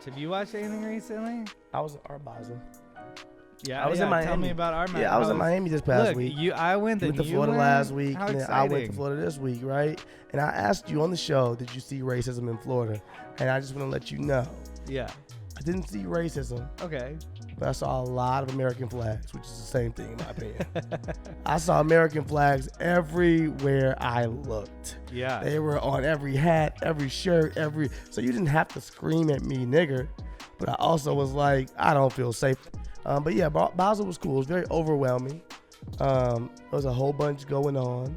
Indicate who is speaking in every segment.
Speaker 1: Have you watched anything recently?
Speaker 2: I was in Art Basel.
Speaker 1: Yeah,
Speaker 2: I was in Miami.
Speaker 1: Tell me about Art Basel.
Speaker 2: Yeah, I was in Miami this past week.
Speaker 1: I went
Speaker 2: to Florida last week, and then I went to Florida this week, right? And I asked you on the show, did you see racism in Florida? And I just want to let you know.
Speaker 1: Yeah.
Speaker 2: I didn't see racism.
Speaker 1: Okay.
Speaker 2: But I saw a lot of American flags, which is the same thing in my opinion. I saw American flags everywhere I looked.
Speaker 1: Yeah.
Speaker 2: They were on every hat, every shirt, so you didn't have to scream at me, nigger. But I also was like, I don't feel safe. But yeah, Basel was cool. It was very overwhelming. There was a whole bunch going on.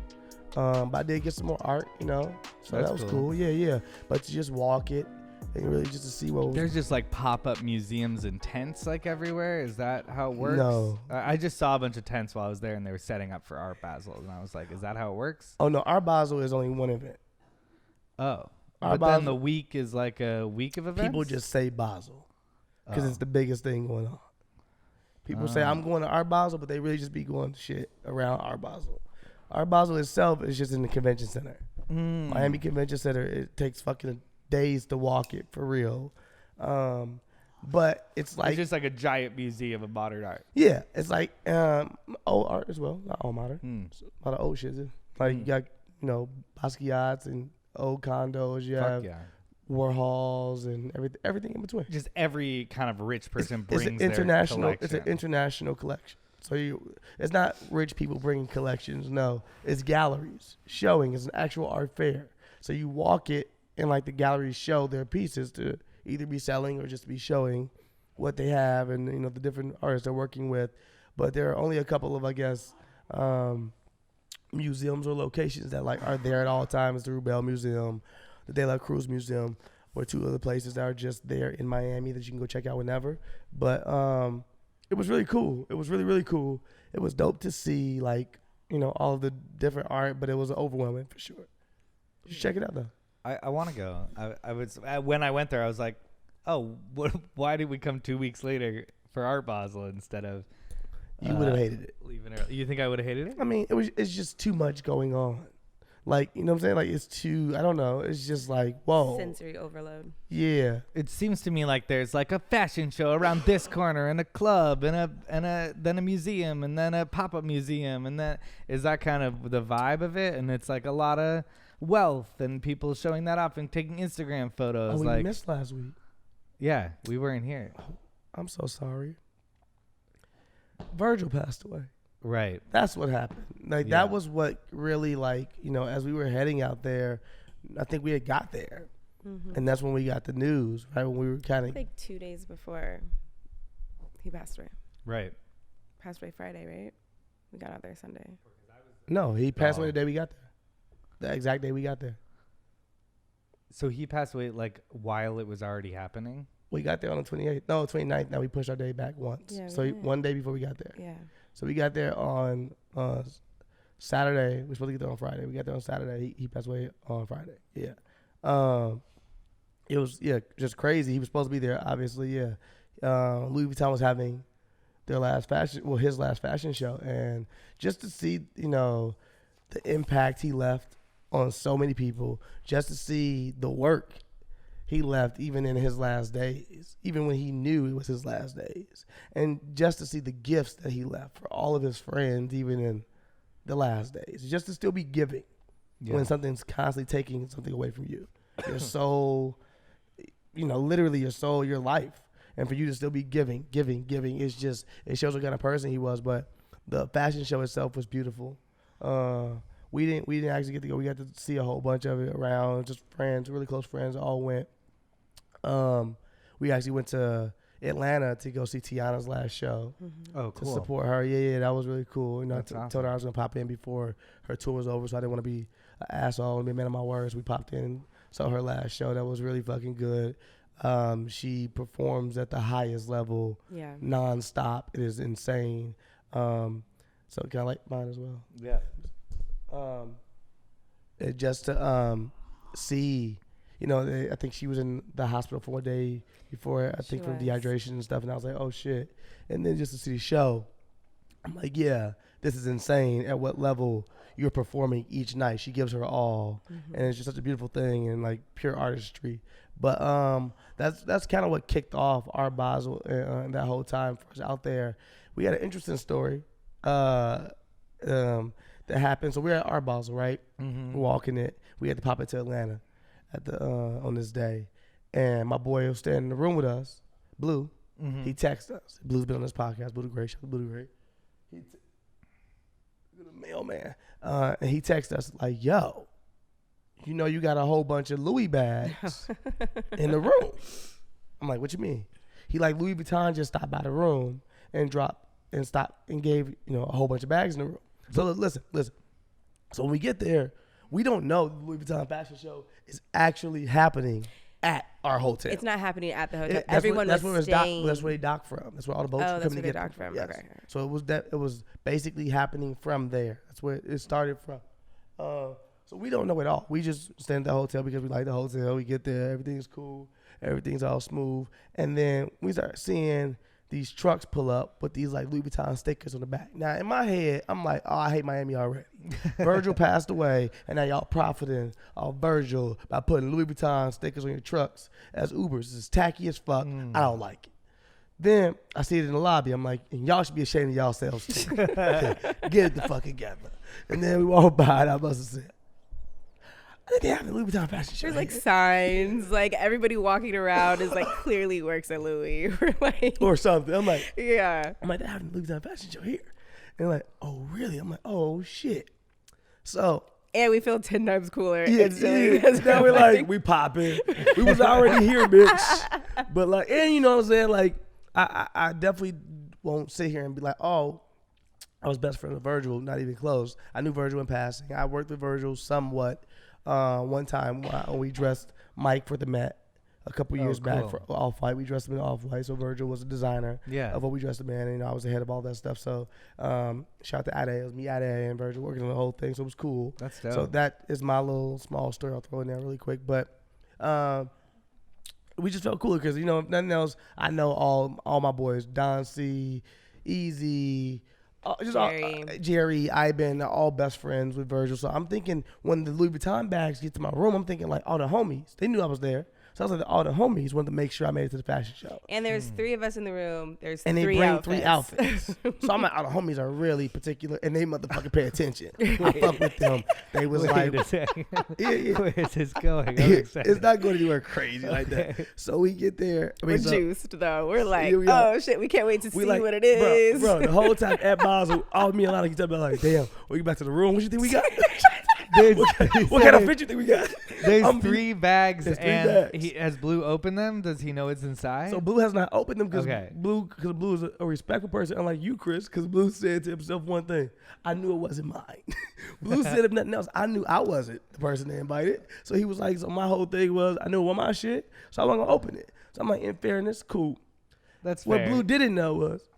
Speaker 2: But I did get some more art, so that was cool. Yeah. But to just walk it and really just to see what was.
Speaker 1: There's just like pop-up museums and tents like everywhere. Is that how it works?
Speaker 2: No.
Speaker 1: I just saw a bunch of tents while I was there, and they were setting up for Art Basel, and I was like, is that how it works?
Speaker 2: Oh no, Art Basel is only one event.
Speaker 1: Oh.
Speaker 2: Art
Speaker 1: but
Speaker 2: Basel,
Speaker 1: then the week is like a week of events?
Speaker 2: People just say Basel because it's the biggest thing going on. People say I'm going to Art Basel, but they really just be going to shit around Art Basel. Art Basel itself is just in the convention center. Miami Convention Center, it takes fucking days to walk it for real. But it's like...
Speaker 1: It's just like a giant museum of modern art.
Speaker 2: Yeah. It's like old art as well. Not all modern. A lot of old shit. Like you got, Basquiat's and old condos. You have Warhols and everything in between.
Speaker 1: Just every kind of rich person brings
Speaker 2: it's international.
Speaker 1: their
Speaker 2: It's
Speaker 1: collection.
Speaker 2: an international collection. So it's not rich people bringing collections. No, it's galleries showing. It's an actual art fair. So you walk it, and like the galleries show their pieces to either be selling or just be showing what they have and the different artists they're working with. But there are only a couple of, I guess, museums or locations that like are there at all times. The Rubel Museum, the De La Cruz Museum, or two other places that are just there in Miami that you can go check out whenever. But it was really cool. It was really, really cool. It was dope to see all of the different art, but it was overwhelming for sure. You should check it out though.
Speaker 1: I want to go. I was when I went there, I was like, oh, why did we come 2 weeks later for Art Basel instead of?
Speaker 2: You would have hated it.
Speaker 1: Leaving early. You think I would have hated it?
Speaker 2: I mean, it's just too much going on. Like, you know what I'm saying? Like, it's too, I don't know. It's just like, whoa.
Speaker 3: Sensory overload.
Speaker 2: Yeah.
Speaker 1: It seems to me like there's like a fashion show around this corner and a club and then a museum and then a pop-up museum. And then is that kind of the vibe of it? And it's like a lot of wealth and people showing that off and taking Instagram photos.
Speaker 2: Oh, we missed last week.
Speaker 1: Yeah, we weren't here.
Speaker 2: I'm so sorry. Virgil passed away.
Speaker 1: Right.
Speaker 2: That's what happened. Like that was what really as we were heading out there, I think we had got there. And that's when we got the news, right? When we were kind of
Speaker 3: like 2 days before he passed away.
Speaker 1: Right.
Speaker 3: Passed away Friday, right? We got out there Sunday.
Speaker 2: No, he passed away the day we got there. The exact day we got there.
Speaker 1: So he passed away like while it was already happening?
Speaker 2: We got there on the 28th. No, 29th. Now we pushed our day back once. Yeah, so one day before we got there.
Speaker 3: Yeah.
Speaker 2: So we got there on Saturday. We were supposed to get there on Friday. We got there on Saturday. He passed away on Friday. Yeah. It was just crazy. He was supposed to be there, obviously. Yeah. Louis Vuitton was having his last fashion show, and just to see the impact he left on so many people, just to see the work he left even in his last days, even when he knew it was his last days. And just to see the gifts that he left for all of his friends, even in the last days. Just to still be giving when something's constantly taking something away from you. Your soul, literally your soul, your life. And for you to still be giving, it shows what kind of person he was. But the fashion show itself was beautiful. We didn't actually get to go. We got to see a whole bunch of it around, just friends, really close friends, all went. We actually went to Atlanta to go see Tiana's last show.
Speaker 1: Oh, cool.
Speaker 2: To support her. Yeah, that was really cool. I
Speaker 1: awesome.
Speaker 2: told her I was gonna pop in before her tour was over, so I didn't want to be an asshole and be a man of my words. We popped in and saw her last show. That was really fucking good. She performs at the highest level, nonstop. It is insane. So can I like mine as well?
Speaker 1: Yeah.
Speaker 2: Just to see, I think she was in the hospital for 1 day before, I think from dehydration and stuff, and I was like, oh shit. And then just to see the show, I'm like, yeah, this is insane at what level you're performing each night. She gives her all, and it's just such a beautiful thing and like pure artistry. But that's kind of what kicked off Art Basel and that whole time for us out there. We had an interesting story that happened. So we're at Art Basel, right? We're walking it. We had to pop it to Atlanta at the on this day, and my boy was standing in the room with us, Blue. He texted us. Blue's been on this podcast. Blue the Great. Shout out to Blue the Great. The mailman. And he texted us like, yo, you know you got a whole bunch of Louis bags in the room. I'm like, what you mean? He like, Louis Vuitton just stopped by the room and dropped and stopped and gave, a whole bunch of bags in the room. So listen. So when we get there, we don't know the Louis Vuitton fashion show is actually happening at our hotel.
Speaker 3: It's not happening at the hotel.
Speaker 2: That's
Speaker 3: Everyone
Speaker 2: where
Speaker 3: was staying.
Speaker 2: that's where they dock from. That's where all the boats
Speaker 3: Oh,
Speaker 2: are
Speaker 3: that's
Speaker 2: coming
Speaker 3: where
Speaker 2: to
Speaker 3: they
Speaker 2: get
Speaker 3: docked from.
Speaker 2: Yes.
Speaker 3: Okay.
Speaker 2: So it was basically happening from there. That's where it started from. So we don't know at all. We just stay at the hotel because we like the hotel. We get there, everything's cool, everything's all smooth, and then we start seeing these trucks pull up with these like Louis Vuitton stickers on the back. Now in my head, I'm like, oh, I hate Miami already. Virgil passed away, and now y'all profiting off Virgil by putting Louis Vuitton stickers on your trucks as Ubers. This is tacky as fuck. I don't like it. Then I see it in the lobby. I'm like, and y'all should be ashamed of y'allselves too. Get it the fuck together. And then we walk by, and I must have said, I think they have the Louis Vuitton fashion show.
Speaker 3: There's like signs, like everybody walking around is like clearly works at Louis. We're like,
Speaker 2: or something. I'm like,
Speaker 3: yeah.
Speaker 2: I'm like, they have the Louis Vuitton fashion show here. And they're like, oh, really? I'm like, oh, shit. So.
Speaker 3: And we feel 10 times cooler.
Speaker 2: Yeah. Now we're like, we popping. We was already here, bitch. But like, and you know what I'm saying? Like, I definitely won't sit here and be like, oh, I was best friend with Virgil, not even close. I knew Virgil in passing. I worked with Virgil somewhat one time when we dressed Mike for the Met a couple years back for Off-White. We dressed him in Off-White, so Virgil was a designer of what we dressed him in, and I was the head of all that stuff. So shout out to Ade. It was me, Ade, and Virgil working on the whole thing, so it was cool.
Speaker 1: That's dope.
Speaker 2: So that is my little small story I'll throw in there really quick. But we just felt cooler because, if nothing else, I know all my boys, Don C, Easy, Jerry, Iben, they're all best friends with Virgil. So I'm thinking when the Louis Vuitton bags get to my room, I'm thinking like all the homies, they knew I was there. So I was like, all the homies wanted to make sure I made it to the fashion show.
Speaker 3: And there's 3 of us in the room. There's
Speaker 2: and
Speaker 3: three
Speaker 2: they bring
Speaker 3: outfits.
Speaker 2: 3 outfits. So I'm like, all the homies are really particular, and they motherfucking pay attention. I fuck with them. They was like,
Speaker 1: where's this going? I'm excited.
Speaker 2: It's not going anywhere crazy like that. So we get there.
Speaker 3: We're juiced though. We're like, oh shit, we can't wait to see what it is.
Speaker 2: Bro, the whole time at Basel, all me and Alahna keep talking about like, damn, we get back to the room. What you think we got? What kind of fit you think we got?
Speaker 1: There's 3 bags, and has Blue opened them? Does he know it's inside?
Speaker 2: So Blue has not opened them because Blue is a respectful person, unlike you, Chris, because Blue said to himself one thing: I knew it wasn't mine. Blue said if nothing else, I knew I wasn't the person they invited. So he was like, so my whole thing was, I knew it wasn't my shit, so I wasn't gonna open it. So I'm like, in fairness, cool.
Speaker 1: That's fair.
Speaker 2: What Blue didn't know was,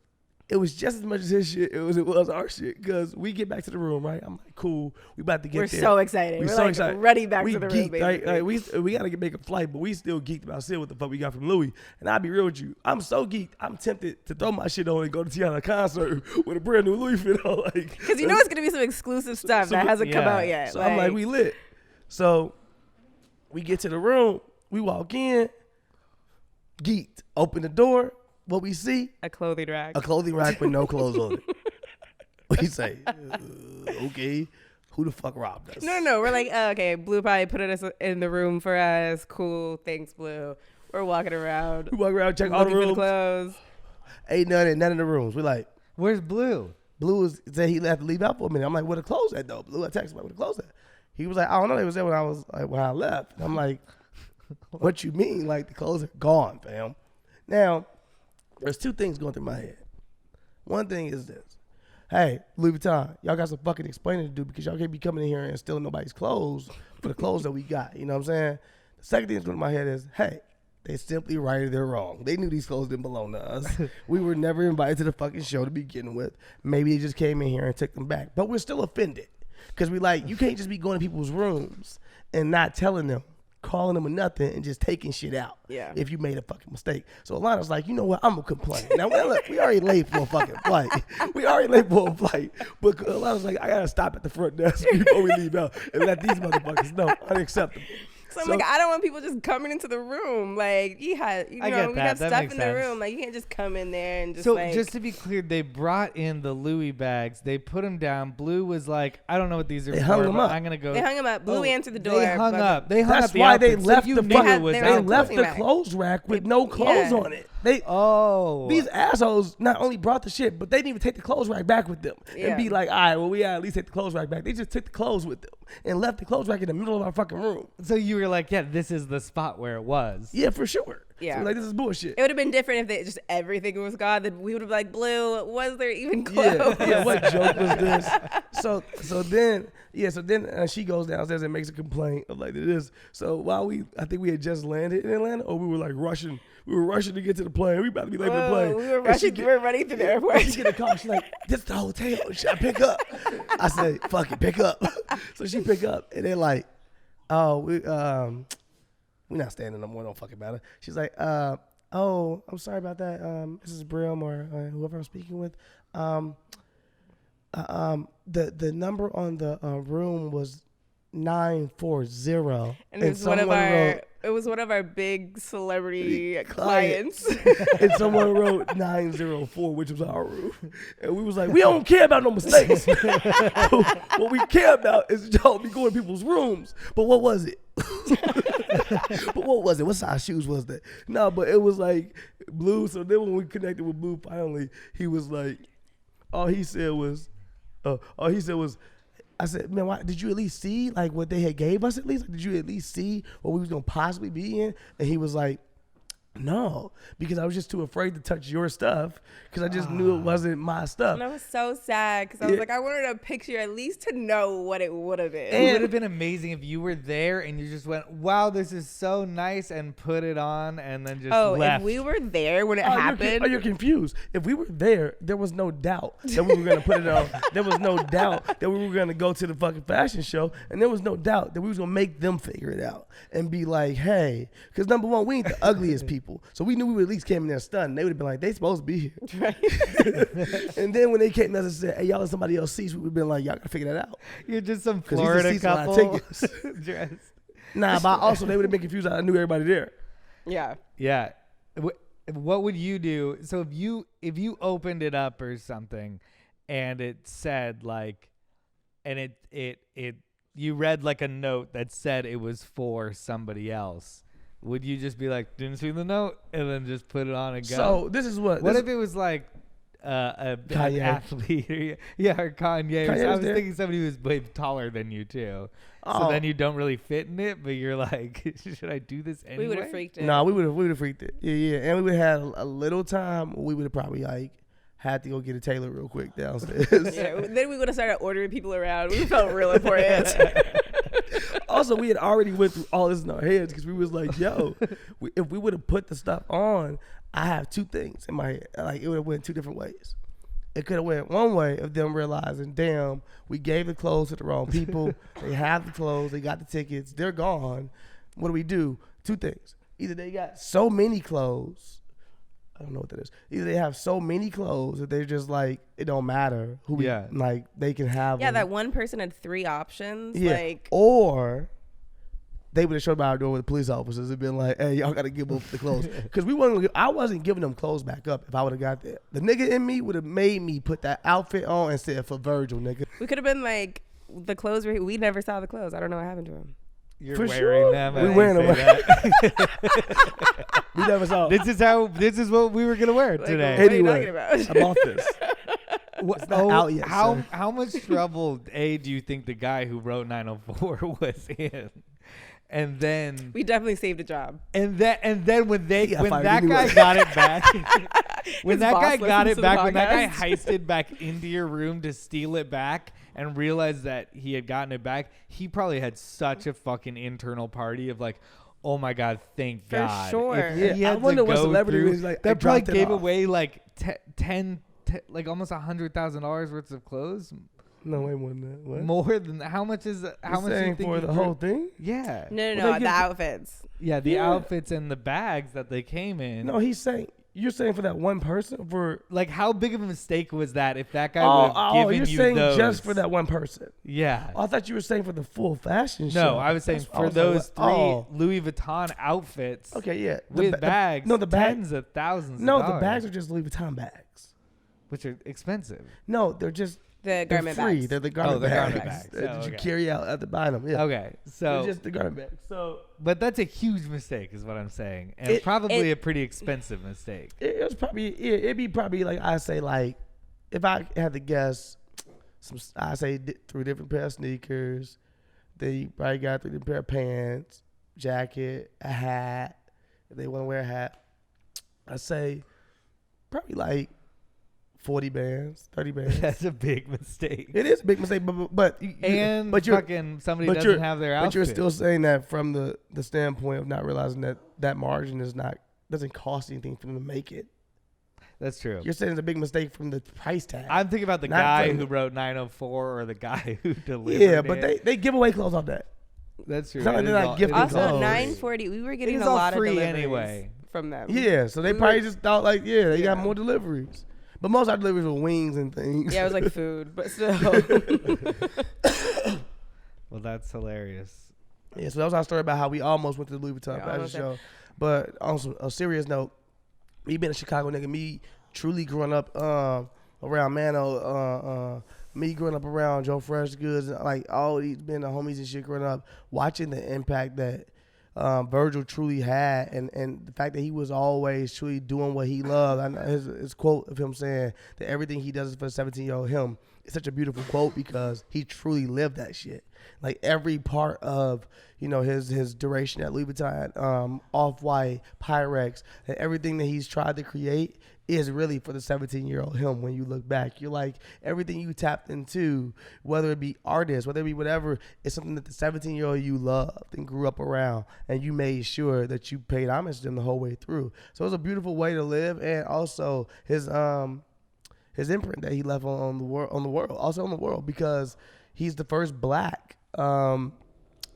Speaker 2: it was just as much as his shit as it was our shit. Because we get back to the room, right? I'm like, cool. We about to get
Speaker 3: We're
Speaker 2: there.
Speaker 3: So excited. We're so like excited. Ready back to the room,
Speaker 2: geeked, right? We got to make a flight, but we still geeked about seeing what the fuck we got from Louis. And I'll be real with you. I'm so geeked. I'm tempted to throw my shit on and go to Tiana concert with a brand new Louis fit on.
Speaker 3: Because you know it's going to be some exclusive stuff that hasn't come out yet.
Speaker 2: So I'm like, we lit. So we get to the room. We walk in. Geeked. Open the door. What we see?
Speaker 3: A clothing rack.
Speaker 2: A clothing rack with no clothes on it. What you say? Okay. Who the fuck robbed us?
Speaker 3: No. We're like, oh, okay, Blue probably put us in the room for us. Cool. Thanks, Blue. We're walking around.
Speaker 2: We walk around, check all the rooms.
Speaker 3: For the clothes.
Speaker 2: Ain't none in the rooms. We're like,
Speaker 1: where's Blue?
Speaker 2: Blue said he left to leave out for a minute. I'm like, where the clothes at though? Blue, I texted him, like, where the clothes at? He was like, I don't know. They was there when I left. And I'm like, what you mean? Like the clothes are gone, fam. Now, there's 2 things going through my head. One thing is this. Hey, Louis Vuitton, y'all got some fucking explaining to do because y'all can't be coming in here and stealing nobody's clothes for the clothes that we got. You know what I'm saying? The second thing that's going through my head is, hey, they simply righted their wrong. They knew these clothes didn't belong to us. We were never invited to the fucking show to begin with. Maybe they just came in here and took them back. But we're still offended because we like, you can't just be going to people's rooms and not telling them calling them or nothing and just taking shit out.
Speaker 3: Yeah.
Speaker 2: If you made a fucking mistake. So Alana's like, you know what? I'm gonna complain. Now look, we already late for a fucking flight. But Alana's like, I gotta stop at the front desk before we leave out and let these motherfuckers know. Unacceptable.
Speaker 3: So I'm like, I don't want people just coming into the room. Like, we got stuff in the room. Like, you can't just come in there and just
Speaker 1: just to be clear, they brought in the Louis bags. They put them down. Blue was like, I don't know what these are.
Speaker 2: They hung them up.
Speaker 3: I'm going to go. They hung them up. Blue answered the door.
Speaker 1: They hung up. They hung up.
Speaker 2: That's
Speaker 1: the
Speaker 2: why
Speaker 1: outfits.
Speaker 2: they left
Speaker 1: so
Speaker 2: the
Speaker 1: they
Speaker 2: left the clothes rack with no clothes on it. These assholes not only brought the shit, but they didn't even take the clothes rack back with them and be like, all right, well, we gotta at least take the clothes rack back. They just took the clothes with them and left the clothes rack in the middle of our fucking room.
Speaker 1: So you were like, yeah, this is the spot where it was.
Speaker 2: Yeah, for sure.
Speaker 3: Yeah.
Speaker 2: So like, this is bullshit.
Speaker 3: It would have been different if just everything was gone. Then we would have been like, Blue, was there even clothes?
Speaker 2: Yeah, what joke was this? So then she goes downstairs and makes a complaint of like this. So while I think we had just landed in Atlanta, or we were like rushing. We were rushing to get to the plane. We about to be late to the plane.
Speaker 3: We were rushing. We were running through the airport.
Speaker 2: She get a call. She's like, "This is the hotel. Should I pick up?" I said, "Fuck it, pick up." So she pick up, and they're like, "Oh, we're not standing no more. Don't fucking matter." She's like, "Oh, I'm sorry about that. This is Brim or whoever I'm speaking with. The number on the room was 940,
Speaker 3: and it was one of our big celebrity clients.
Speaker 2: And someone wrote 904, which was our room. And we was like, we don't care about no mistakes. What we care about is y'all be going to people's rooms. But what was it? What size shoes was that? No, but it was like Blue. So then when we connected with Blue, finally, he was like, all he said was, I said, man, why, did you at least see like what they had gave us at least? Like, did you at least see what we was going to possibly be in? And he was like, no, because I was just too afraid to touch your stuff because I just knew it wasn't my stuff.
Speaker 3: And I was so sad because I was like, I wanted a picture at least to know what it would have been.
Speaker 1: It would have been amazing if you were there and you just went, wow, this is so nice, and put it on and then just left.
Speaker 3: If we were there when it happened.
Speaker 2: You're confused. If we were there was no doubt that we were going to put it on. There was no doubt that we were going to go to the fucking fashion show, and there was no doubt that we was going to make them figure it out and be like, hey, because number one, we ain't the ugliest people. So we knew we would at least came in there stunned. They would have been like, they supposed to be here.
Speaker 3: Right.
Speaker 2: And then when they came to us and said, hey, y'all in somebody else's seats, we would have been like, y'all got to figure that out.
Speaker 1: You're just some Florida couple.
Speaker 2: Nah, but also they would have been confused. I knew everybody there.
Speaker 3: Yeah.
Speaker 1: Yeah. What would you do? So if you opened it up or something and it said like, and you read like a note that said it was for somebody else, would you just be like, didn't see the note, and then just put it on and go?
Speaker 2: So this is what.
Speaker 1: What if it was like an athlete? Or Kanye. I was thinking somebody who was way taller than you too. So then you don't really fit in it, but you're like, should I do this anyway?
Speaker 3: We would have freaked it.
Speaker 2: No, we would have freaked it. Yeah. And we would have had a little time. We would have probably like had to go get a tailor real quick downstairs.
Speaker 3: Yeah, then we would have started ordering people around. We felt real important.
Speaker 2: Also, we had already went through all this in our heads because we was like, yo, if we would have put the stuff on, I have two things in my head. Like, it would have went two different ways. It could have went one way of them realizing, damn, we gave the clothes to the wrong people. They have the clothes. They got the tickets. They're gone. What do? Two things. Either they got so many clothes. I don't know what that is. Either they have so many clothes that they're just like, it don't matter who we, like, they can have them.
Speaker 3: That one person had three options.
Speaker 2: Yeah.
Speaker 3: Like,
Speaker 2: or they would have showed by our door with the police officers and been like, hey, y'all got to give up the clothes. Because I wasn't giving them clothes back up if I would have got there. The nigga in me would have made me put that outfit on and said, for Virgil, nigga.
Speaker 3: We could have been like, the clothes, we never saw the clothes. I don't know what happened to him.
Speaker 1: You're
Speaker 2: for
Speaker 1: wearing
Speaker 2: sure.
Speaker 1: them.
Speaker 2: We wearing them. We never saw.
Speaker 1: This is what we were gonna wear today.
Speaker 3: What
Speaker 2: anyway,
Speaker 3: are you talking about?
Speaker 2: I bought this. It's not out yet.
Speaker 1: How much trouble do you think the guy who wrote 904 was in? And then
Speaker 3: we definitely saved a job.
Speaker 1: And then when that guy got it back, when that guy heisted back into your room to steal it back and realized that he had gotten it back, he probably had such a fucking internal party of like, oh my God, thank God.
Speaker 3: For sure.
Speaker 2: I wonder what celebrity was like.
Speaker 1: That probably gave away like 10 like almost $100,000 worth of clothes.
Speaker 2: No, way more than that. What?
Speaker 1: More than how much is how much?
Speaker 2: Saying for the whole thing?
Speaker 1: Yeah.
Speaker 3: No, the outfits.
Speaker 1: Yeah, the outfits and the bags that they came in.
Speaker 2: No, you're saying for that one person for
Speaker 1: like how big of a mistake was that if that guy would have given
Speaker 2: you're
Speaker 1: you
Speaker 2: saying
Speaker 1: those?
Speaker 2: just for that one person?
Speaker 1: Yeah.
Speaker 2: I thought you were saying for the full fashion show.
Speaker 1: No, I was saying for those three Louis Vuitton outfits.
Speaker 2: Okay, yeah.
Speaker 1: With bags.
Speaker 2: No, the bags.
Speaker 1: Tens of thousands.
Speaker 2: No,
Speaker 1: of
Speaker 2: the
Speaker 1: dollars,
Speaker 2: bags are just Louis Vuitton bags,
Speaker 1: which are expensive.
Speaker 2: No, they're just
Speaker 3: the garment
Speaker 2: free.
Speaker 3: bags.
Speaker 2: They're the garment
Speaker 1: they're
Speaker 2: bags.
Speaker 1: garment bags.
Speaker 2: That
Speaker 1: Oh,
Speaker 2: you carry out at the bottom. Yeah.
Speaker 1: Okay, so
Speaker 2: they're just the garment bags. So,
Speaker 1: but that's a huge mistake, is what I'm saying, and probably a pretty expensive mistake.
Speaker 2: It was probably it'd be probably like I say like if I had to guess, I say 3 different pair of sneakers. They probably got 3 different pair of pants, jacket, a hat. If they want to wear a hat, I say probably like 40 bands, 30 bands.
Speaker 1: That's a big mistake.
Speaker 2: It is a big mistake, but you're
Speaker 1: fucking somebody doesn't have their outfit.
Speaker 2: But you're still saying that from the standpoint of not realizing that margin doesn't cost anything for them to make it.
Speaker 1: That's true.
Speaker 2: You're saying it's a big mistake from the price tag.
Speaker 1: I'm thinking about the guy who wrote 904 or the guy who delivered
Speaker 2: Yeah, but they give away clothes off that.
Speaker 1: That's true.
Speaker 2: It's not like they're not gifting
Speaker 3: Also,
Speaker 2: clothes.
Speaker 3: 940. We were getting
Speaker 1: It's
Speaker 3: a
Speaker 1: all
Speaker 3: lot of
Speaker 1: free
Speaker 3: deliveries
Speaker 1: anyway.
Speaker 3: from them.
Speaker 2: Yeah, so they probably just thought like, they got more deliveries. But most of our deliveries were wings and things.
Speaker 3: Yeah, it was like food, but still.
Speaker 1: Well, that's hilarious.
Speaker 2: Yeah, so that was our story about how we almost went to the Louis Vuitton fashion show. But on a serious note, me being a Chicago nigga, me truly growing up around Mano, me growing up around Joe Fresh Goods, like all these being the homies and shit growing up, watching the impact that Virgil truly had, and the fact that he was always truly doing what he loved. I know his quote of him saying that everything he does is for the 17-year-old him. It's such a beautiful quote because he truly lived that shit. Like every part of his duration at Louis Vuitton, Off-White, Pyrex, and everything that he's tried to create is really for the 17-year-old him. When you look back, you're like, everything you tapped into, whether it be artists, whether it be whatever, is something that the 17-year-old you loved and grew up around, and you made sure that you paid homage to them the whole way through. So it was a beautiful way to live, and also his imprint that he left on the world, because he's the first black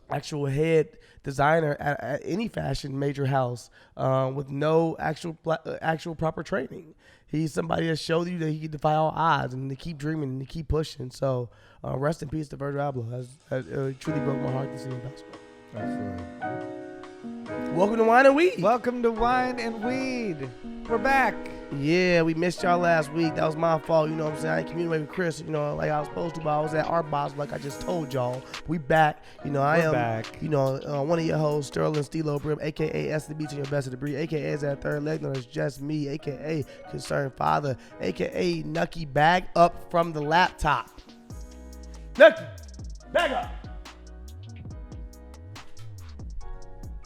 Speaker 2: actual head designer at any fashion major house with no actual proper training. He's somebody that showed you that he could defy all odds and to keep dreaming and to keep pushing. So rest in peace to Virgil Abloh. It truly broke my heart to see him pass away.
Speaker 1: Absolutely.
Speaker 2: Welcome to Wine and Weed.
Speaker 1: Welcome to Wine and Weed. We're back.
Speaker 2: Yeah, we missed y'all last week. That was my fault. You know what I'm saying? I didn't communicate with Chris, like I was supposed to, but I was at Art Basel, like I just told y'all. We back. I am
Speaker 1: back.
Speaker 2: One of your hosts, Sterling Steelo Brim, a.k.a. S to the B to your best of the breed, a.k.a. is that third leg, known as just me, a.k.a. Concerned Father, a.k.a. Nucky, bag up from the laptop. Nucky, bag up.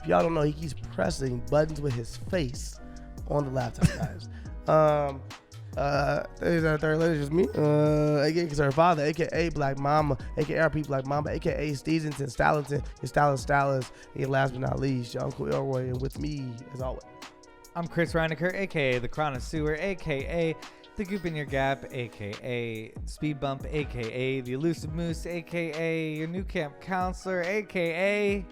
Speaker 2: If y'all don't know, he keeps pressing buttons with his face on the laptop, guys. Is that third lady just me? A.k.a. Concerned Father, a.k.a. Black Mama, a.k.a. RP Black Mama, a.k.a. Stevenson, Stallington, your stylist, and last but not least, your Uncle Elroy, and with me, as always.
Speaker 1: I'm Chris Reinacher, a.k.a. The Chronosewer, a.k.a. The Goop in Your Gap, a.k.a. Speed Bump, a.k.a. The Elusive Moose, a.k.a. Your New Camp Counselor, a.k.a.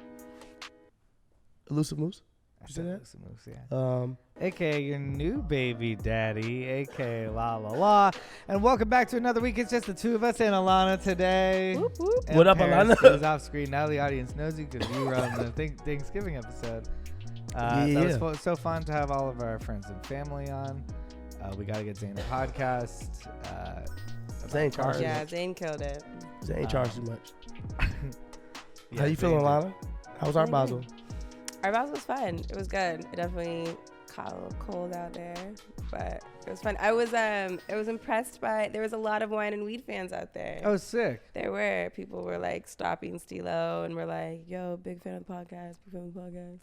Speaker 2: Elusive Moose?
Speaker 1: I
Speaker 2: You
Speaker 1: said
Speaker 2: say that?
Speaker 1: Elusive Moose, yeah. A.k.a. your new baby daddy, a.k.a. La La La. And welcome back to another week. It's just the two of us and Alahna today.
Speaker 3: Whoop, whoop.
Speaker 2: What up,
Speaker 1: Paris
Speaker 2: Alahna?
Speaker 1: is off screen. Now the audience knows you because you were on the Thanksgiving episode.
Speaker 2: Yeah.
Speaker 1: That was so fun to have all of our friends and family on. We got to get Zane a podcast.
Speaker 2: Zane charged.
Speaker 3: Yeah, Zane killed it.
Speaker 2: Zane charged too much.
Speaker 1: Yeah,
Speaker 2: How you feeling, Alahna? How was Art Basel?
Speaker 3: Art Basel was fun. It was good. It definitely got a little cold out there, but it was fun. I was impressed by, there was a lot of Wine and Weed fans out there.
Speaker 1: Oh, sick.
Speaker 3: There were. People were like stopping Steelo and were like, yo, big fan of the podcast,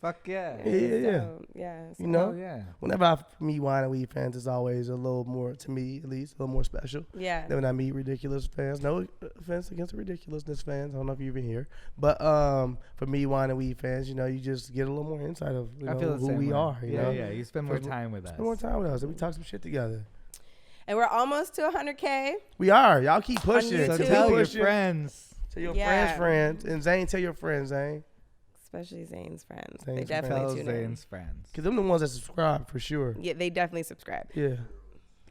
Speaker 1: Fuck yeah.
Speaker 2: Yeah.
Speaker 3: So,
Speaker 2: You know?
Speaker 1: Oh, yeah.
Speaker 2: Whenever I meet Wine and Weed fans, it's always a little more, to me at least, a little more special
Speaker 3: yeah.
Speaker 2: than when I meet Ridiculous fans. No offense against the Ridiculousness fans. I don't know if you're even here. But for me, Wine and Weed fans, you just get a little more insight of
Speaker 1: I feel the
Speaker 2: who
Speaker 1: same
Speaker 2: we
Speaker 1: way.
Speaker 2: are.
Speaker 1: Yeah. You spend more time with us.
Speaker 2: Spend more time with us and we talk some shit together.
Speaker 3: And we're almost to 100K.
Speaker 2: We are. Y'all keep pushing.
Speaker 3: YouTube.
Speaker 1: So
Speaker 3: Keep
Speaker 1: tell your
Speaker 2: pushing.
Speaker 1: friends.
Speaker 2: Tell your
Speaker 3: Yeah.
Speaker 2: friends. And Zane, tell your friends, Zane.
Speaker 3: Especially Zane's friends.
Speaker 2: Zane's
Speaker 3: they
Speaker 2: friends.
Speaker 1: Tell
Speaker 3: definitely tune in.
Speaker 1: Zane's friends.
Speaker 2: Because them the ones that subscribe for sure.
Speaker 3: Yeah, they definitely subscribe.
Speaker 2: Yeah.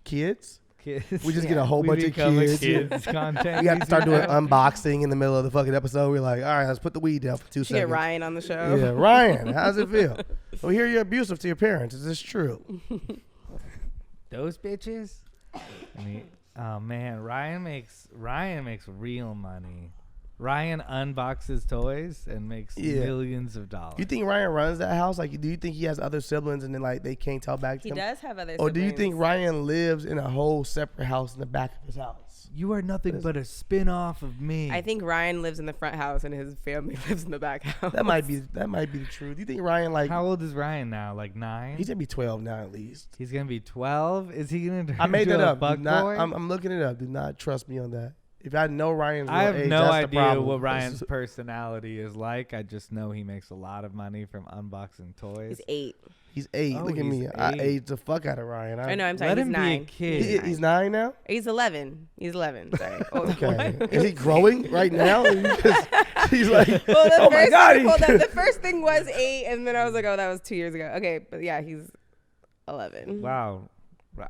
Speaker 2: Kids?
Speaker 1: Kids.
Speaker 2: We just get a whole bunch of
Speaker 1: become a
Speaker 2: kids.
Speaker 1: kids content.
Speaker 2: We have to start doing
Speaker 1: YouTuber.
Speaker 2: unboxing in the middle of the fucking episode. We're like, all right, let's put the weed down for 2
Speaker 3: Should get
Speaker 2: seconds.
Speaker 3: Ryan on the show.
Speaker 2: Yeah, Ryan, how does it feel? We hear you're abusive to your parents. Is this true?
Speaker 1: Those bitches. I mean, oh man, Ryan makes real money. Ryan unboxes toys and makes millions of dollars.
Speaker 2: You think Ryan runs that house? Like, do you think he has other siblings and then like they can't tell back to
Speaker 3: He
Speaker 2: him?
Speaker 3: does have other
Speaker 2: Or do you
Speaker 3: siblings.
Speaker 2: think Ryan lives in a whole separate house in the back of his house?
Speaker 1: You are nothing but a spin-off of me.
Speaker 3: I think Ryan lives in the front house and his family lives in the back house.
Speaker 2: That might be the truth. Do you think Ryan like
Speaker 1: How old is Ryan now? Like 9?
Speaker 2: he's gonna be 12 now at least?
Speaker 1: He's gonna be 12. Is he gonna turn
Speaker 2: I made
Speaker 1: into
Speaker 2: that
Speaker 1: a
Speaker 2: up.
Speaker 1: fuck
Speaker 2: Do not,
Speaker 1: boy?
Speaker 2: I'm looking it up. Do not trust me on that. If I know Ryan's real
Speaker 1: I have
Speaker 2: age,
Speaker 1: no
Speaker 2: that's the
Speaker 1: idea
Speaker 2: problem.
Speaker 1: what Ryan's personality is like. I just know he makes a lot of money from unboxing toys.
Speaker 3: He's 8.
Speaker 2: He's 8.
Speaker 1: Oh,
Speaker 2: Look at me.
Speaker 1: he's
Speaker 2: I
Speaker 1: 8.
Speaker 2: aged the fuck out of Ryan.
Speaker 3: I know, I'm sorry.
Speaker 1: Let
Speaker 3: He's
Speaker 1: him
Speaker 3: 9.
Speaker 1: be a kid.
Speaker 2: He's 9 now?
Speaker 3: He's 11. He's 11. Sorry. Older
Speaker 2: Okay.
Speaker 3: one.
Speaker 2: Is he growing right now? He's like,
Speaker 3: Well, the
Speaker 2: oh my
Speaker 3: first
Speaker 2: God.
Speaker 3: hold on, the first thing was 8, and then I was like, oh, that was 2 years ago. Okay, but yeah, he's 11.
Speaker 1: Wow.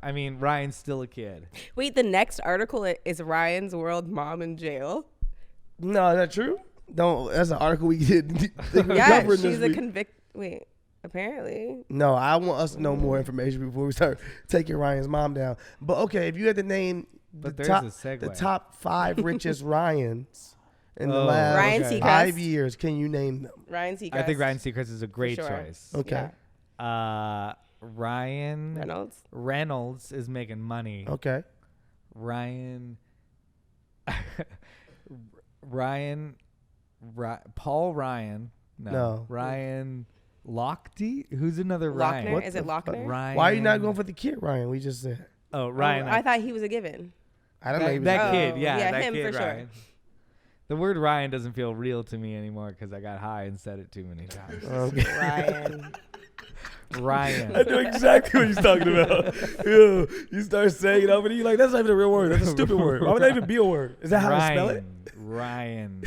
Speaker 1: I mean, Ryan's still a kid.
Speaker 3: Wait, the next article is Ryan's World Mom in Jail.
Speaker 2: No, is that true? Don't. That's an article we did.
Speaker 3: Yeah, she's a convict. Wait, apparently.
Speaker 2: No, I want us to know more information before we start taking Ryan's mom down. But okay, if you had to name
Speaker 1: But
Speaker 2: the
Speaker 1: there's a segue.
Speaker 2: top 5 richest Ryans in the
Speaker 1: Oh,
Speaker 2: last
Speaker 3: Ryan
Speaker 1: okay.
Speaker 3: Seacrest.
Speaker 2: 5 years, can you name them?
Speaker 3: Ryan Seacrest.
Speaker 1: I think Ryan Seacrest is a great
Speaker 3: sure.
Speaker 1: choice.
Speaker 2: Okay.
Speaker 1: Ryan
Speaker 3: Reynolds.
Speaker 1: is making money.
Speaker 2: Okay.
Speaker 1: Paul Ryan.
Speaker 2: No.
Speaker 1: Ryan Lochte? Who's another Ryan?
Speaker 3: Lochner.
Speaker 2: What
Speaker 3: Is
Speaker 2: the
Speaker 3: it
Speaker 2: fuck?
Speaker 3: Lochner?
Speaker 1: Ryan.
Speaker 2: Why are you not going for the kid Ryan? We just said.
Speaker 1: Oh, Ryan.
Speaker 3: I thought he was a given.
Speaker 2: I don't know.
Speaker 1: that, that
Speaker 3: Oh,
Speaker 1: kid,
Speaker 3: yeah,
Speaker 1: that
Speaker 3: him
Speaker 1: kid,
Speaker 3: for sure.
Speaker 1: Ryan. The word Ryan doesn't feel real to me anymore because I got high and said it too many times.
Speaker 2: Okay.
Speaker 3: Ryan.
Speaker 1: Ryan.
Speaker 2: I know exactly what he's talking about. Yeah, you start saying it over and you're like, that's not even a real word. That's a stupid word. Why would that even be a word? Is that how to spell it?
Speaker 1: Ryan.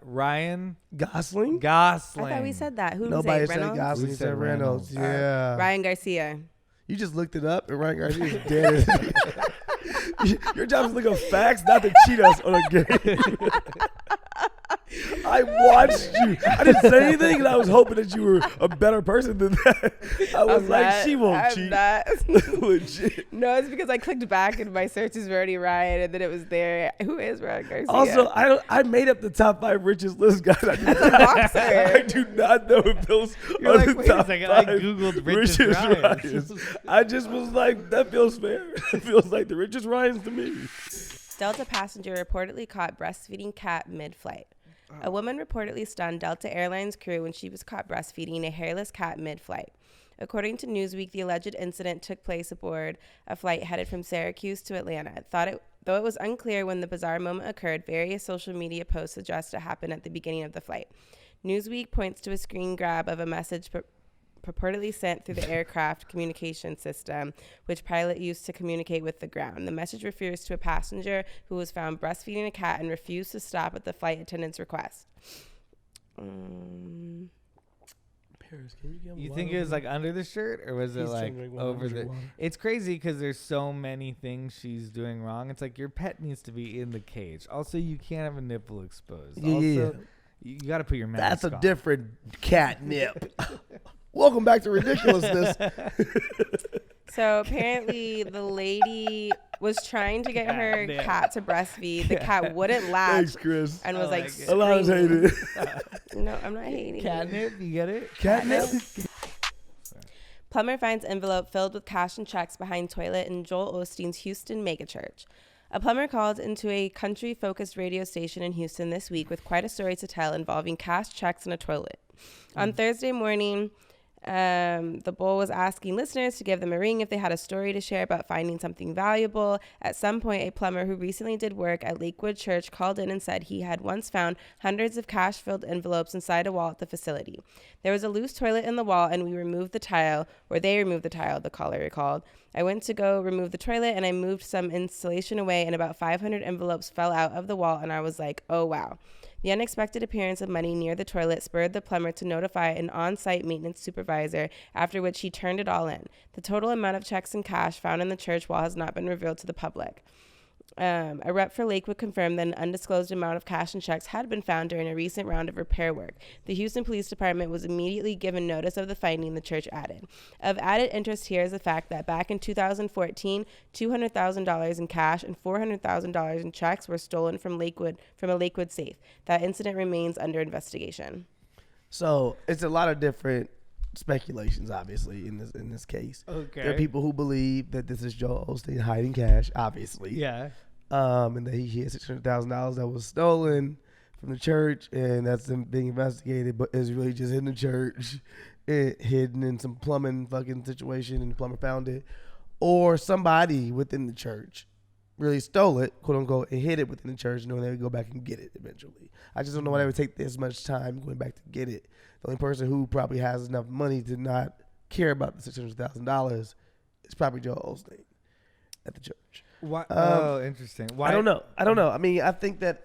Speaker 1: Ryan
Speaker 2: Gosling?
Speaker 1: Gosling.
Speaker 3: I thought we said that. Who
Speaker 2: Nobody
Speaker 3: was it?
Speaker 2: said
Speaker 3: Reynolds?
Speaker 2: Gosling.
Speaker 1: We
Speaker 2: You
Speaker 1: said
Speaker 2: said Reynolds.
Speaker 1: Reynolds.
Speaker 2: Yeah.
Speaker 3: Ryan Garcia.
Speaker 2: You just looked it up and Ryan Garcia is dead. Your job is to look up facts, not to cheat us on a game. I watched you. I didn't say anything, and I was hoping that you were a better person than that. I was she won't
Speaker 3: I'm
Speaker 2: cheat.
Speaker 3: not.
Speaker 2: Legit.
Speaker 3: No, it's because I clicked back and my searches were already Ryan, and then it was there. Who is Ryan Garcia?
Speaker 2: Also, I made up the top 5 richest list, guys. I do
Speaker 3: That's a boxer.
Speaker 2: I do not know if those
Speaker 1: You're
Speaker 2: are
Speaker 1: like,
Speaker 2: the
Speaker 1: wait a
Speaker 2: top
Speaker 1: second, I
Speaker 2: 5
Speaker 1: Googled richest Ryans.
Speaker 2: I just was like, that feels fair. It feels like the richest Ryans to me.
Speaker 3: Delta passenger reportedly caught breastfeeding cat mid-flight. A woman reportedly stunned Delta Airlines crew when she was caught breastfeeding a hairless cat mid-flight. According to Newsweek, the alleged incident took place aboard a flight headed from Syracuse to Atlanta. Though it was unclear when the bizarre moment occurred, various social media posts suggest it happened at the beginning of the flight. Newsweek points to a screen grab of a message purportedly sent through the aircraft communication system, which pilot used to communicate with the ground. The message refers to a passenger who was found breastfeeding a cat and refused to stop at the flight attendant's request.
Speaker 2: Paris, can you get
Speaker 1: You think it was like under the shirt or was it
Speaker 2: He's
Speaker 1: like
Speaker 2: saying, like,
Speaker 1: over
Speaker 2: water.
Speaker 1: the? It's crazy because there's so many things she's doing wrong. It's like your pet needs to be in the cage. Also, you can't have a nipple exposed.
Speaker 2: Yeah.
Speaker 1: Also, you got to put your mask
Speaker 2: That's a
Speaker 1: on.
Speaker 2: different catnip. Welcome back to ridiculousness.
Speaker 3: So apparently the lady was trying to get her
Speaker 1: Catnip.
Speaker 3: cat to breastfeed. The cat wouldn't latch
Speaker 2: Thanks, Chris.
Speaker 3: and was
Speaker 1: I
Speaker 3: like
Speaker 1: like it.
Speaker 2: Alahna's
Speaker 3: screaming.
Speaker 2: hated.
Speaker 3: No, I'm not hating.
Speaker 1: Catnip, you get it?
Speaker 2: Catnip?
Speaker 3: Plumber finds envelope filled with cash and checks behind toilet in Joel OIsteen's Houston megachurch. A plumber called into a country-focused radio station in Houston this week with quite a story to tell involving cash, checks, and a toilet. On Thursday morning, The bull was asking listeners to give them a ring if they had a story to share about finding something valuable. At some point, a plumber who recently did work at Lakewood Church called in and said he had once found hundreds of cash-filled envelopes inside a wall at the facility. There was a loose toilet in the wall, and we removed the tile, or they removed the tile, the caller recalled. I went to go remove the toilet, and I moved some insulation away, and about 500 envelopes fell out of the wall, and I was like, oh, wow. The unexpected appearance of money near the toilet spurred the plumber to notify an on-site maintenance supervisor, after which he turned it all in. The total amount of checks and cash found in the church wall has not been revealed to the public. A rep for Lakewood confirmed that an undisclosed amount of cash and checks had been found during a recent round of repair work. The Houston Police Department was immediately given notice of the finding, the church added. Of added interest here is the fact that back in 2014, $200,000 in cash and $400,000 in checks were stolen from a Lakewood safe. That incident remains under investigation.
Speaker 2: So it's a lot of different speculations, obviously, in this case.
Speaker 1: Okay.
Speaker 2: There are people who believe that this is Joel OIsteen hiding cash, obviously.
Speaker 1: Yeah.
Speaker 2: And that he had $600,000 that was stolen from the church, and that's being investigated, but is really just in the church, hidden in some plumbing fucking situation, and the plumber found it. Or somebody within the church really stole it, quote unquote, and hid it within the church, knowing they would go back and get it eventually. I just don't know why they would take this much time going back to get it. The only person who probably has enough money to not care about the $600,000 is probably Joel OIsteen at the church.
Speaker 1: Why? Interesting. Why?
Speaker 2: I don't know. I mean, I think that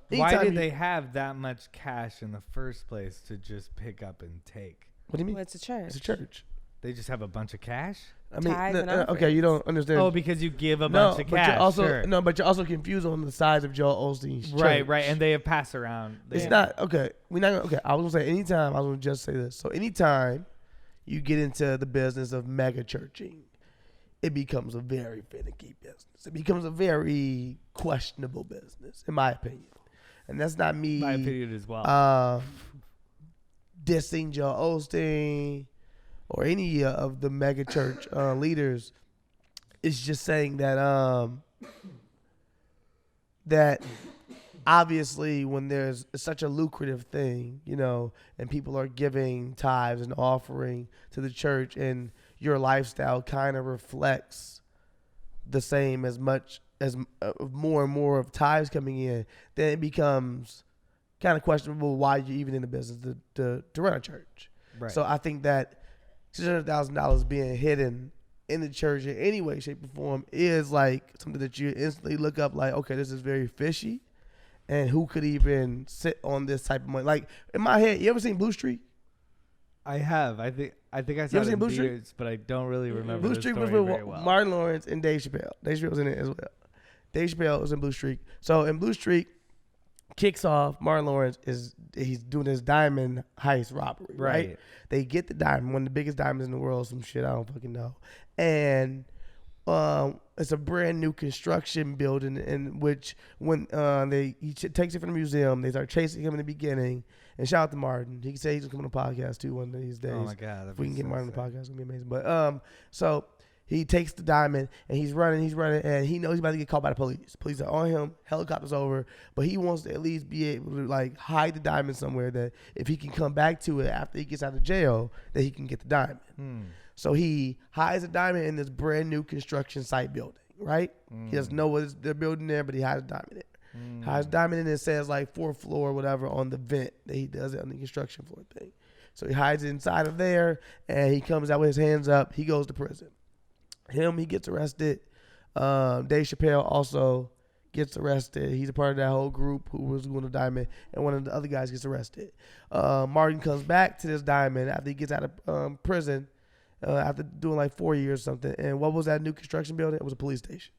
Speaker 1: why did they have that much cash in the first place to just pick up and take?
Speaker 2: What do you mean?
Speaker 3: Well, it's a church.
Speaker 2: It's a church.
Speaker 1: They just have a bunch of cash?
Speaker 2: I mean,
Speaker 3: Tithes and
Speaker 2: okay, you don't understand.
Speaker 1: Oh, because you give a bunch of
Speaker 2: but
Speaker 1: cash.
Speaker 2: you're also,
Speaker 1: sure.
Speaker 2: No, but you're also confused on the size of Joel Osteen's church.
Speaker 1: Right, and they have pass around.
Speaker 2: It's not okay. We're not gonna, okay. I was gonna say anytime. I was gonna just say this. So anytime you get into the business of mega churching, it becomes a very finicky business. It becomes a very questionable business, in my opinion. And that's not me.
Speaker 1: My opinion as well.
Speaker 2: Dissing Joel OIsteen or any of the mega church leaders. It's just saying that that obviously when there's such a lucrative thing, you know, and people are giving tithes and offering to the church, and your lifestyle kind of reflects the same as much as more and more of tithes coming in, then it becomes kind of questionable why you're even in the business to run a church.
Speaker 1: Right.
Speaker 2: So I think that $600,000 being hidden in the church in any way, shape, or form is like something that you instantly look up like, okay, this is very fishy, and who could even sit on this type of money? Like in my head, you ever seen Blue Streak?
Speaker 1: I have. I think I saw it in
Speaker 2: Blue Streak?
Speaker 1: Beards, but I don't really remember.
Speaker 2: Blue
Speaker 1: the
Speaker 2: Streak
Speaker 1: story
Speaker 2: was with
Speaker 1: very well.
Speaker 2: Martin Lawrence and Dave Chappelle. Dave Chappelle was in it as well. Dave Chappelle was in Blue Streak. So in Blue Streak, kicks off, Martin Lawrence he's doing his diamond heist robbery, right? They get the diamond, one of the biggest diamonds in the world, some shit I don't fucking know. And it's a brand new construction building in which when he takes it from the museum, they start chasing him in the beginning. And shout out to Martin. He can say he's gonna come on the podcast too one of these days.
Speaker 1: Oh my god,
Speaker 2: if we can get Martin on the podcast, it's gonna be amazing. But so he takes the diamond and he's running, and he knows he's about to get caught by the police. Police are on him, helicopter's over, but he wants to at least be able to like hide the diamond somewhere that if he can come back to it after he gets out of jail, that he can get the diamond. So he hides the diamond in this brand new construction site building, right? He doesn't know what they're building there, but he hides the diamond there. Hides the diamond in, and it says like 4th floor or whatever on the vent that he does it on the construction floor thing. So he hides it inside of there, and he comes out with his hands up. He goes to prison. He gets arrested. Dave Chappelle also gets arrested. He's a part of that whole group who was doing the diamond, and one of the other guys gets arrested. Martin comes back to this diamond after he gets out of prison after doing like 4 years or something. And what was that new construction building? It was a police station.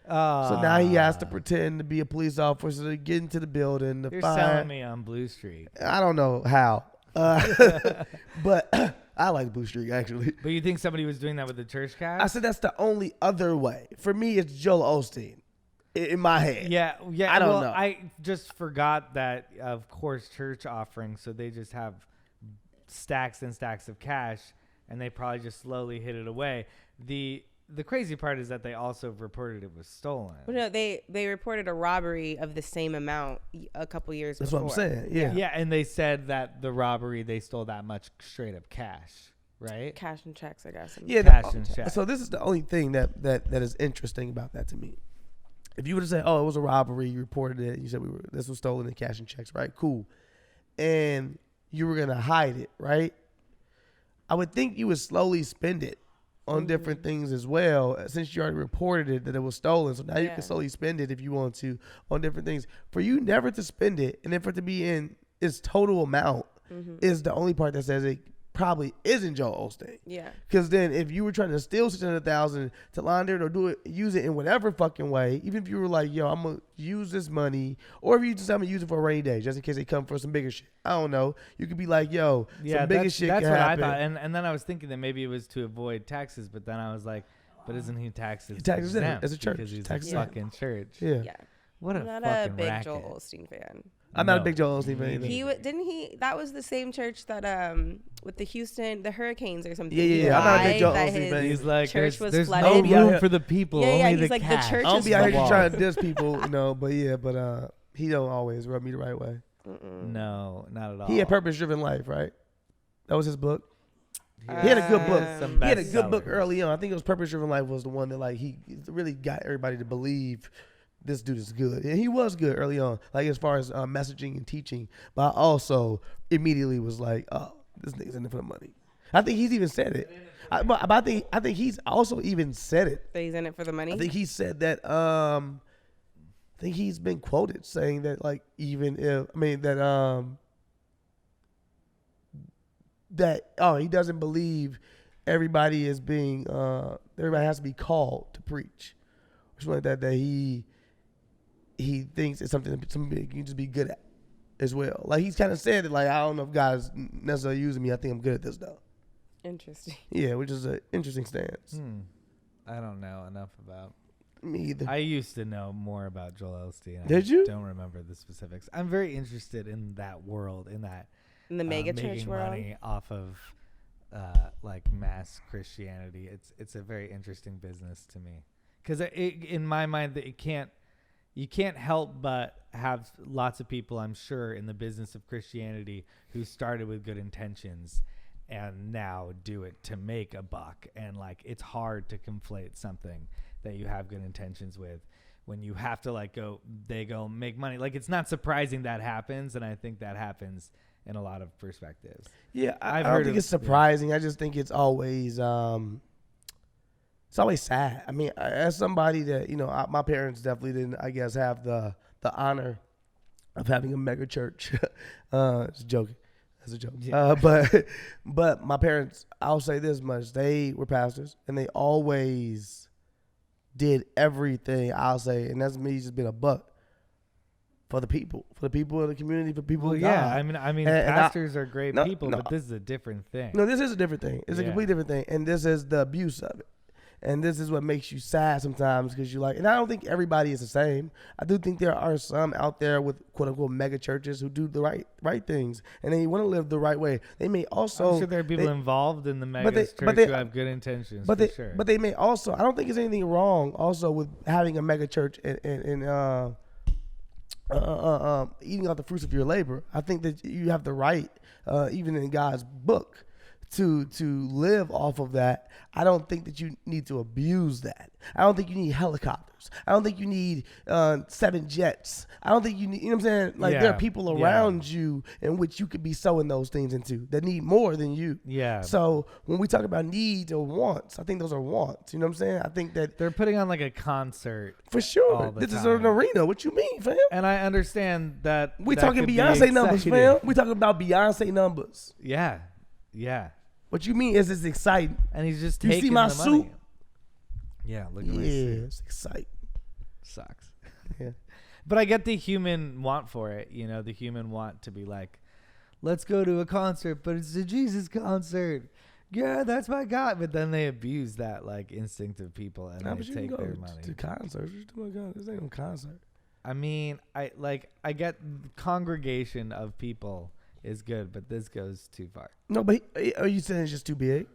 Speaker 2: So now he has to pretend to be a police officer to get into the building.
Speaker 1: You're selling me on Blue Streak.
Speaker 2: I don't know how. But I like Blue Streak, actually.
Speaker 1: But you think somebody was doing that with the church cash?
Speaker 2: I said that's the only other way. For me, it's Joel OIsteen in my head.
Speaker 1: Yeah.
Speaker 2: I don't know.
Speaker 1: I just forgot that, of course, church offerings, so they just have stacks and stacks of cash, and they probably just slowly hid it away. The crazy part is that they also reported it was stolen.
Speaker 3: Well, no, they reported a robbery of the same amount a couple years before.
Speaker 2: That's what I'm saying. Yeah.
Speaker 1: Yeah, and they said that the robbery, they stole that much straight up cash. right?
Speaker 3: Cash and checks, I guess.
Speaker 2: Yeah,
Speaker 1: Cash and check.
Speaker 2: so this is the only thing that is interesting about that to me. If you were to say, "Oh, it was a robbery," you reported it, you said this was stolen in cash and checks, right? Cool, and you were gonna hide it, right? I would think you would slowly spend it on different things as well, since you already reported it that it was stolen. So now you can slowly spend it if you want to on different things. For you never to spend it, and then for it to be in its total amount is the only part that says it probably isn't Joel OIsteen.
Speaker 3: Yeah.
Speaker 2: Because then if you were trying to steal $600,000 to launder it or use it in whatever fucking way, even if you were like, yo, I'm going to use this money, or if you just, I'm going to use it for a rainy day, just in case they come for some bigger shit. I don't know. You could be like, yo, some bigger shit
Speaker 1: that's
Speaker 2: can
Speaker 1: what
Speaker 2: happen.
Speaker 1: I thought. And then I was thinking that maybe it was to avoid taxes, but then I was like, but isn't he taxes exempt?
Speaker 2: As a church.
Speaker 1: Because he's
Speaker 2: Taxes
Speaker 1: a fucking church.
Speaker 2: Yeah.
Speaker 1: What a
Speaker 3: I'm not
Speaker 1: fucking
Speaker 3: a big
Speaker 1: racket.
Speaker 3: Joel OIsteen fan.
Speaker 2: I'm not a big Joel OIsteen fan either.
Speaker 3: Didn't he? That was the same church that with the Hurricanes or something.
Speaker 2: Yeah. I'm not a big Joel OIsteen fan.
Speaker 1: He's like,
Speaker 3: church was
Speaker 1: there's
Speaker 3: flooded.
Speaker 1: no room for the people.
Speaker 3: Yeah,
Speaker 1: only
Speaker 3: he's
Speaker 1: the
Speaker 3: like, the
Speaker 1: cash.
Speaker 3: church
Speaker 2: I don't be out here
Speaker 1: Wall.
Speaker 2: trying to diss people, but he don't always rub me the right way.
Speaker 1: No, not at all.
Speaker 2: He had Purpose Driven Life, right? That was his book. He had a good book.
Speaker 1: Some
Speaker 2: He had a good book
Speaker 1: bestsellers.
Speaker 2: early on. I think it was Purpose Driven Life was the one that like he really got everybody to believe this dude is good. And he was good early on, like as far as messaging and teaching. But I also immediately was like, oh, this nigga's in it for the money. I think he's even said it. But I think he's also even said it.
Speaker 3: That he's in it for the money.
Speaker 2: I think he said that. I think he's been quoted saying that, like, even if he doesn't believe everybody is being everybody has to be called to preach, or something like that. That he thinks it's something you can just be good at as well. Like he's kind of said it, like, I don't know if God's necessarily using me. I think I'm good at this though.
Speaker 3: Interesting.
Speaker 2: Yeah, which is an interesting stance.
Speaker 1: I don't know enough about.
Speaker 2: Me either.
Speaker 1: I used to know more about Joel OIsteen.
Speaker 2: Did you?
Speaker 1: Don't remember the specifics. I'm very interested in that world, in
Speaker 3: In the mega church
Speaker 1: making
Speaker 3: world.
Speaker 1: money off of like mass Christianity. It's a very interesting business to me, because in my mind that you can't help but have lots of people, I'm sure, in the business of Christianity who started with good intentions and now do it to make a buck. And like, it's hard to conflate something that you have good intentions with when you have to like go make money. Like, it's not surprising that happens. And I think that happens in a lot of perspectives.
Speaker 2: Yeah, I don't think it's surprising. I just think it's always sad. I mean, as somebody that, my parents definitely didn't, I guess, have the honor of having a mega church. Just joking. That's a joke. Yeah. But my parents, I'll say this much, they were pastors and they always did everything, I'll say, and that's me just being a buck, for the people in the community, for people.
Speaker 1: Well, yeah, I mean, pastors are great people, but this is a different thing.
Speaker 2: No, this is a different thing. It's a completely different thing, and this is the abuse of it. And this is what makes you sad sometimes, because you like, and I don't think everybody is the same. I do think there are some out there with quote unquote mega churches who do the right things, and they want to live the right way. They may also,
Speaker 1: I'm sure there are people involved in the mega church who have good intentions. But
Speaker 2: they may also, I don't think there's anything wrong also with having a mega church and eating out the fruits of your labor. I think that you have the right, even in God's book, to live off of that. I don't think that you need to abuse that. I don't think you need helicopters. I don't think you need 7 jets. I don't think you need, you know what I'm saying? Like, there are people around you in which you could be sowing those things into that need more than you.
Speaker 1: Yeah.
Speaker 2: So when we talk about needs or wants, I think those are wants. You know what I'm saying? I think that
Speaker 1: they're putting on like a concert.
Speaker 2: For sure. This is an arena. What you mean, fam?
Speaker 1: And I understand that.
Speaker 2: We talking Beyonce numbers, fam. We talking about Beyonce numbers.
Speaker 1: Yeah. Yeah.
Speaker 2: What you mean is it's exciting.
Speaker 1: And he's just
Speaker 2: you
Speaker 1: taking
Speaker 2: see my
Speaker 1: the
Speaker 2: suit?
Speaker 1: money. Yeah, look at my suit.
Speaker 2: Yeah, it's exciting.
Speaker 1: Sucks.
Speaker 2: Yeah.
Speaker 1: But I get the human want for it, the human want to be like, let's go to a concert, but it's a Jesus concert. Yeah, that's my God. But then they abuse that like instinct of people and they take their money.
Speaker 2: To concerts. This ain't no concert.
Speaker 1: I mean, I get the congregation of people is good, but this goes too far.
Speaker 2: No, but are you saying it's just too big?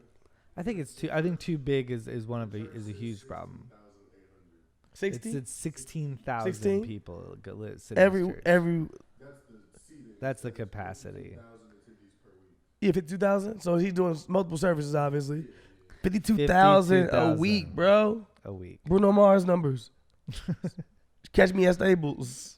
Speaker 1: I think it's too big is a huge problem.
Speaker 2: 60?
Speaker 1: It's 16,000 people
Speaker 2: every
Speaker 1: that's the capacity.
Speaker 2: Yeah, 52,000. So he's doing multiple services, obviously. 52,000 a week, bro.
Speaker 1: A week.
Speaker 2: Bruno Mars numbers. Catch me at Stables.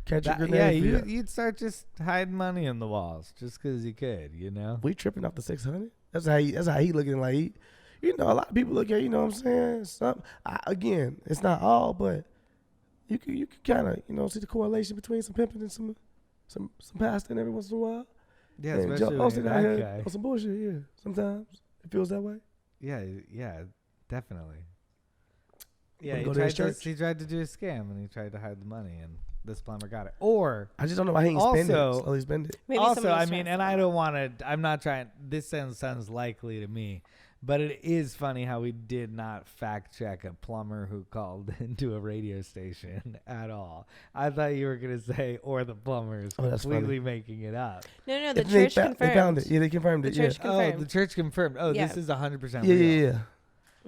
Speaker 2: Catch a grenade.
Speaker 1: Yeah, you'd start just hiding money in the walls just because you could, you know?
Speaker 2: We tripping off the 600. That's how he looking like. A lot of people look at, you know what I'm saying? Again, it's not all, but you can kind of, see the correlation between some pimping and some pasting every once in a while.
Speaker 1: Yeah,
Speaker 2: and
Speaker 1: especially when you're that guy.
Speaker 2: On some bullshit, yeah. Sometimes it feels that way.
Speaker 1: Yeah, definitely. Yeah, he tried to do a scam and he tried to hide the money and this plumber got it. Or
Speaker 2: I just don't know why he didn't spend it. So he spend it.
Speaker 3: Maybe
Speaker 1: also, I mean, and I don't want to. I'm not trying. This sounds likely to me, but it is funny how we did not fact check a plumber who called into a radio station at all. I thought you were gonna say, or the plumber is completely making it up.
Speaker 3: No, the church confirmed.
Speaker 2: They found it. Yeah, they confirmed it.
Speaker 3: Church confirmed.
Speaker 1: Oh, the church confirmed. Oh,
Speaker 3: Yeah.
Speaker 1: This is 100%
Speaker 2: Yeah,
Speaker 1: real.
Speaker 2: yeah.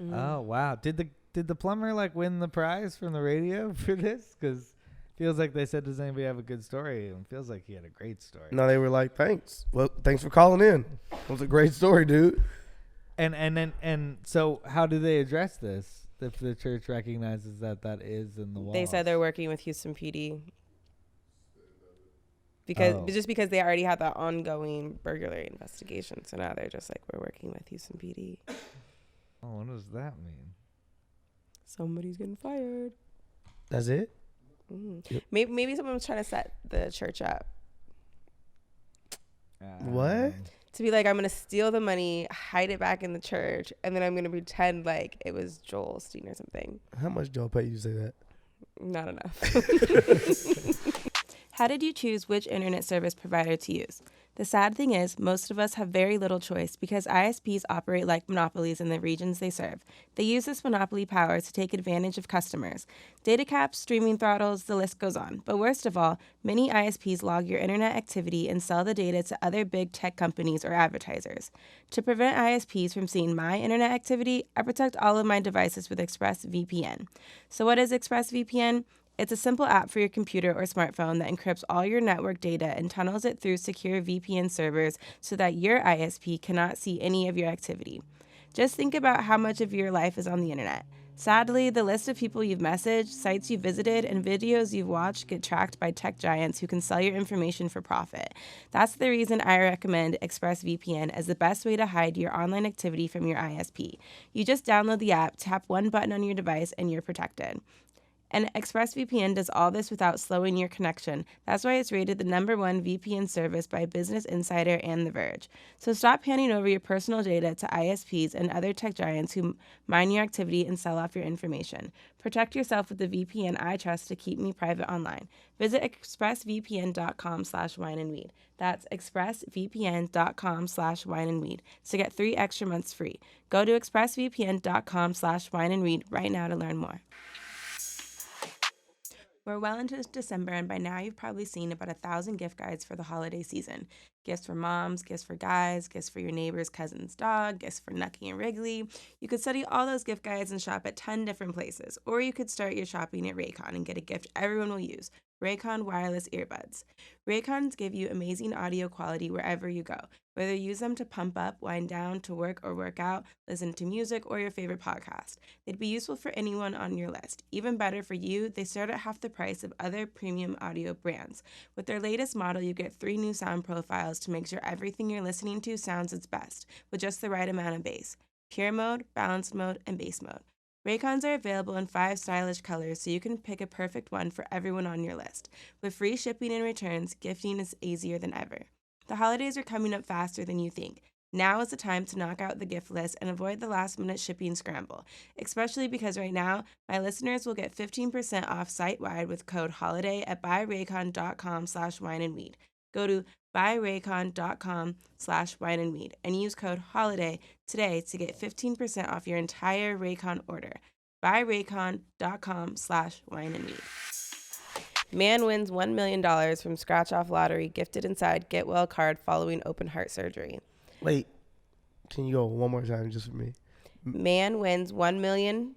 Speaker 3: Mm-hmm.
Speaker 1: Oh wow! Did the plumber win the prize from the radio for this? Because feels like they said, does anybody have a good story? And feels like he had a great story.
Speaker 2: No, they were like, thanks. Well, thanks for calling in. It was a great story, dude.
Speaker 1: And so how do they address this if the church recognizes that is in the wall?
Speaker 3: They said they're working with Houston PD because they already had that ongoing burglary investigation. So now they're just like, we're working with Houston PD.
Speaker 1: Oh, what does that mean?
Speaker 3: Somebody's getting fired.
Speaker 2: That's it?
Speaker 3: Mm-hmm. Maybe someone was trying to set the church up.
Speaker 2: What?
Speaker 3: To be like, I'm going to steal the money, hide it back in the church, and then I'm going to pretend like it was Joel OIsteen or something.
Speaker 2: How much Joel pay you to say that?
Speaker 3: Not enough. How did you choose which internet service provider to use? The sad thing is, most of us have very little choice because ISPs operate like monopolies in the regions they serve. They use this monopoly power to take advantage of customers. Data caps, streaming throttles, the list goes on. But worst of all, many ISPs log your internet activity and sell the data to other big tech companies or advertisers. To prevent ISPs from seeing my internet activity, I protect all of my devices with ExpressVPN. So what is ExpressVPN? It's a simple app for your computer or smartphone that encrypts all your network data and tunnels it through secure VPN servers so that your ISP cannot see any of your activity. Just think about how much of your life is on the internet. Sadly, the list of people you've messaged, sites you've visited, and videos you've watched get tracked by tech giants who can sell your information for profit. That's the reason I recommend ExpressVPN as the best way to hide your online activity from your ISP. You just download the app, tap one button on your device, and you're protected. And ExpressVPN does all this without slowing your connection. That's why it's rated the #1 VPN service by Business Insider and The Verge. So stop handing over your personal data to ISPs and other tech giants who mine your activity and sell off your information. Protect yourself with the VPN I trust to keep me private online. Visit expressvpn.com/wineandweed. That's expressvpn.com/wineandweed to get 3 extra months free. Go to expressvpn.com/wineandweed right now to learn more. We're well into December, and by now you've probably seen about 1,000 gift guides for the holiday season. Gifts for moms, gifts for guys, gifts for your neighbor's cousin's dog, gifts for Nucky and Wrigley. You could study all those gift guides and shop at 10 different places. Or you could start your shopping at Raycon and get a gift everyone will use, Raycon wireless earbuds. Raycons give you amazing audio quality wherever you go. Whether you use them to pump up, wind down, to work or work out, listen to music, or your favorite podcast. They'd be useful for anyone on your list. Even better for you, they start at half the price of other premium audio brands. With their latest model, you get 3 new sound profiles to make sure everything you're listening to sounds its best, with just the right amount of bass. Pure mode, balanced mode, and bass mode. Raycons are available in 5 stylish colors, so you can pick a perfect one for everyone on your list. With free shipping and returns, gifting is easier than ever. The holidays are coming up faster than you think. Now is the time to knock out the gift list and avoid the last-minute shipping scramble, especially because right now, my listeners will get 15% off site-wide with code HOLIDAY at buyraycon.com/wineandweed. Go to buyraycon.com/wineandweed and use code HOLIDAY today to get 15% off your entire Raycon order. buyraycon.com/wineandweed. Man wins $1 million from scratch-off lottery gifted inside Get Well card following open heart surgery.
Speaker 2: Wait, can you go one more time just for me?
Speaker 3: Man wins $1 million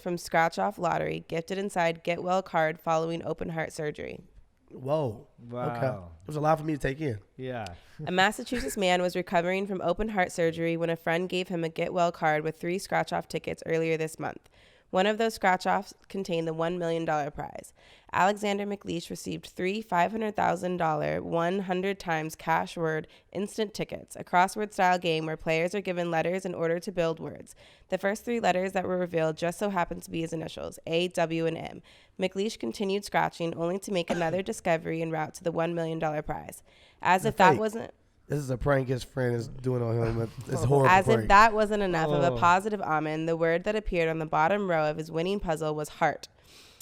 Speaker 3: from scratch-off lottery gifted inside Get Well card following open heart surgery.
Speaker 2: Whoa.
Speaker 1: Wow.
Speaker 2: Okay. It was a lot for me to take in.
Speaker 1: Yeah.
Speaker 3: A Massachusetts man was recovering from open heart surgery when a friend gave him a get well card with 3 scratch-off tickets earlier this month. One of those scratch-offs contained the $1 million prize. Alexander McLeish received 3 $500,000 100 times cash word instant tickets, a crossword-style game where players are given letters in order to build words. The first 3 letters that were revealed just so happened to be his initials, A, W, and M. McLeish continued scratching, only to make another discovery en route to the $1 million prize. As if that wasn't...
Speaker 2: This is a prank his friend is doing on him. It's horrible.
Speaker 3: As
Speaker 2: prank.
Speaker 3: if that wasn't enough of a positive omen, the word that appeared on the bottom row of his winning puzzle was heart.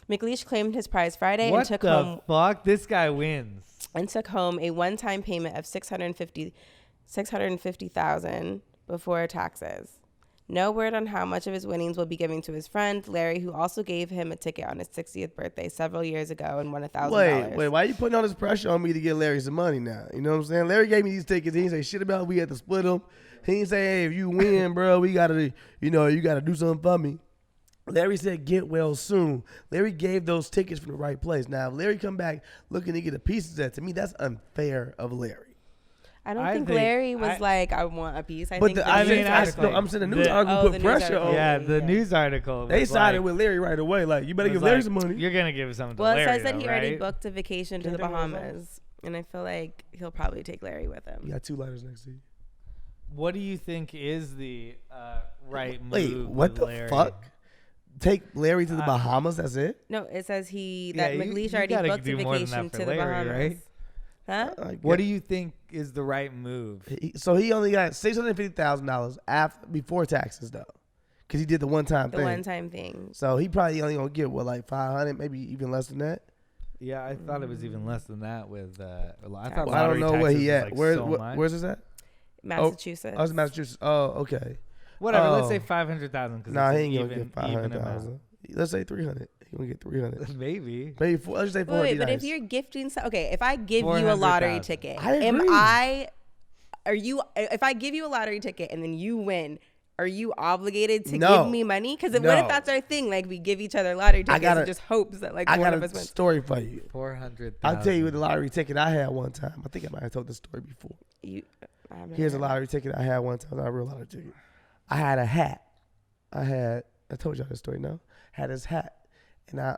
Speaker 3: McLeish claimed his prize Friday and took home.
Speaker 1: What the fuck? This guy wins.
Speaker 3: And took home a one-time payment of $650,000 before taxes. No word on how much of his winnings will be given to his friend Larry, who also gave him a ticket on his 60th birthday several years ago and won $1,000.
Speaker 2: Wait, why are you putting all this pressure on me to get Larry some money now? You know what I'm saying? Larry gave me these tickets. He didn't say shit about it. We had to split them. He didn't say, hey, if you win, bro, we gotta, you gotta do something for me. Larry said, get well soon. Larry gave those tickets from the right place. Now, if Larry come back looking to get a piece of that, to me, that's unfair of Larry.
Speaker 3: I don't think Larry was like, I want a piece. I'm saying
Speaker 2: the news article put pressure on.
Speaker 1: Yeah, the news article.
Speaker 2: They sided with Larry right away. Like, you better give Larry some money.
Speaker 1: You're going to give something to
Speaker 3: Larry.
Speaker 1: Larry.
Speaker 3: Well, it says that he already
Speaker 1: right?
Speaker 3: booked a vacation to the Bahamas. And I feel like he'll probably take Larry with him.
Speaker 2: You got 2 letters next to you.
Speaker 1: What do you think is the right move?
Speaker 2: Wait, what the
Speaker 1: Larry?
Speaker 2: fuck? Take Larry to the Bahamas? That's it?
Speaker 3: No, it says McLeish already booked a vacation to the
Speaker 1: Larry,
Speaker 3: Bahamas.
Speaker 1: Right?
Speaker 3: Huh?
Speaker 1: What do you think is the right move?
Speaker 2: So he only got $650,000 before taxes though, because he did the one-time thing.
Speaker 3: The one-time thing.
Speaker 2: So he probably only gonna get like 500, maybe even less than that.
Speaker 1: Yeah, I thought it was even less than that. With I
Speaker 2: don't know where he at.
Speaker 1: Like
Speaker 2: where's this at?
Speaker 3: Massachusetts.
Speaker 2: Oh, it's Massachusetts. Oh, okay.
Speaker 1: Whatever. Let's say 500,000.
Speaker 2: Nah, he ain't gonna get 500,000. Let's say 300. He gonna get 300.
Speaker 1: Maybe
Speaker 2: 4. Let's say 400.
Speaker 3: Wait, but if you're gifting, if I give you a lottery ticket,
Speaker 2: I agree.
Speaker 3: if I give you a lottery ticket and then you win, are you obligated to give me money? Because what if that's our thing? Like we give each other lottery tickets and just hopes that like one of us wins.
Speaker 2: I got a story for you.
Speaker 1: 400,000.
Speaker 2: I'll tell you what the lottery ticket I had one time. I think I might have told this story before. Here's a lottery ticket I had one time. Not a real lottery ticket. I had a hat. I told y'all this story, no? Had this hat. And I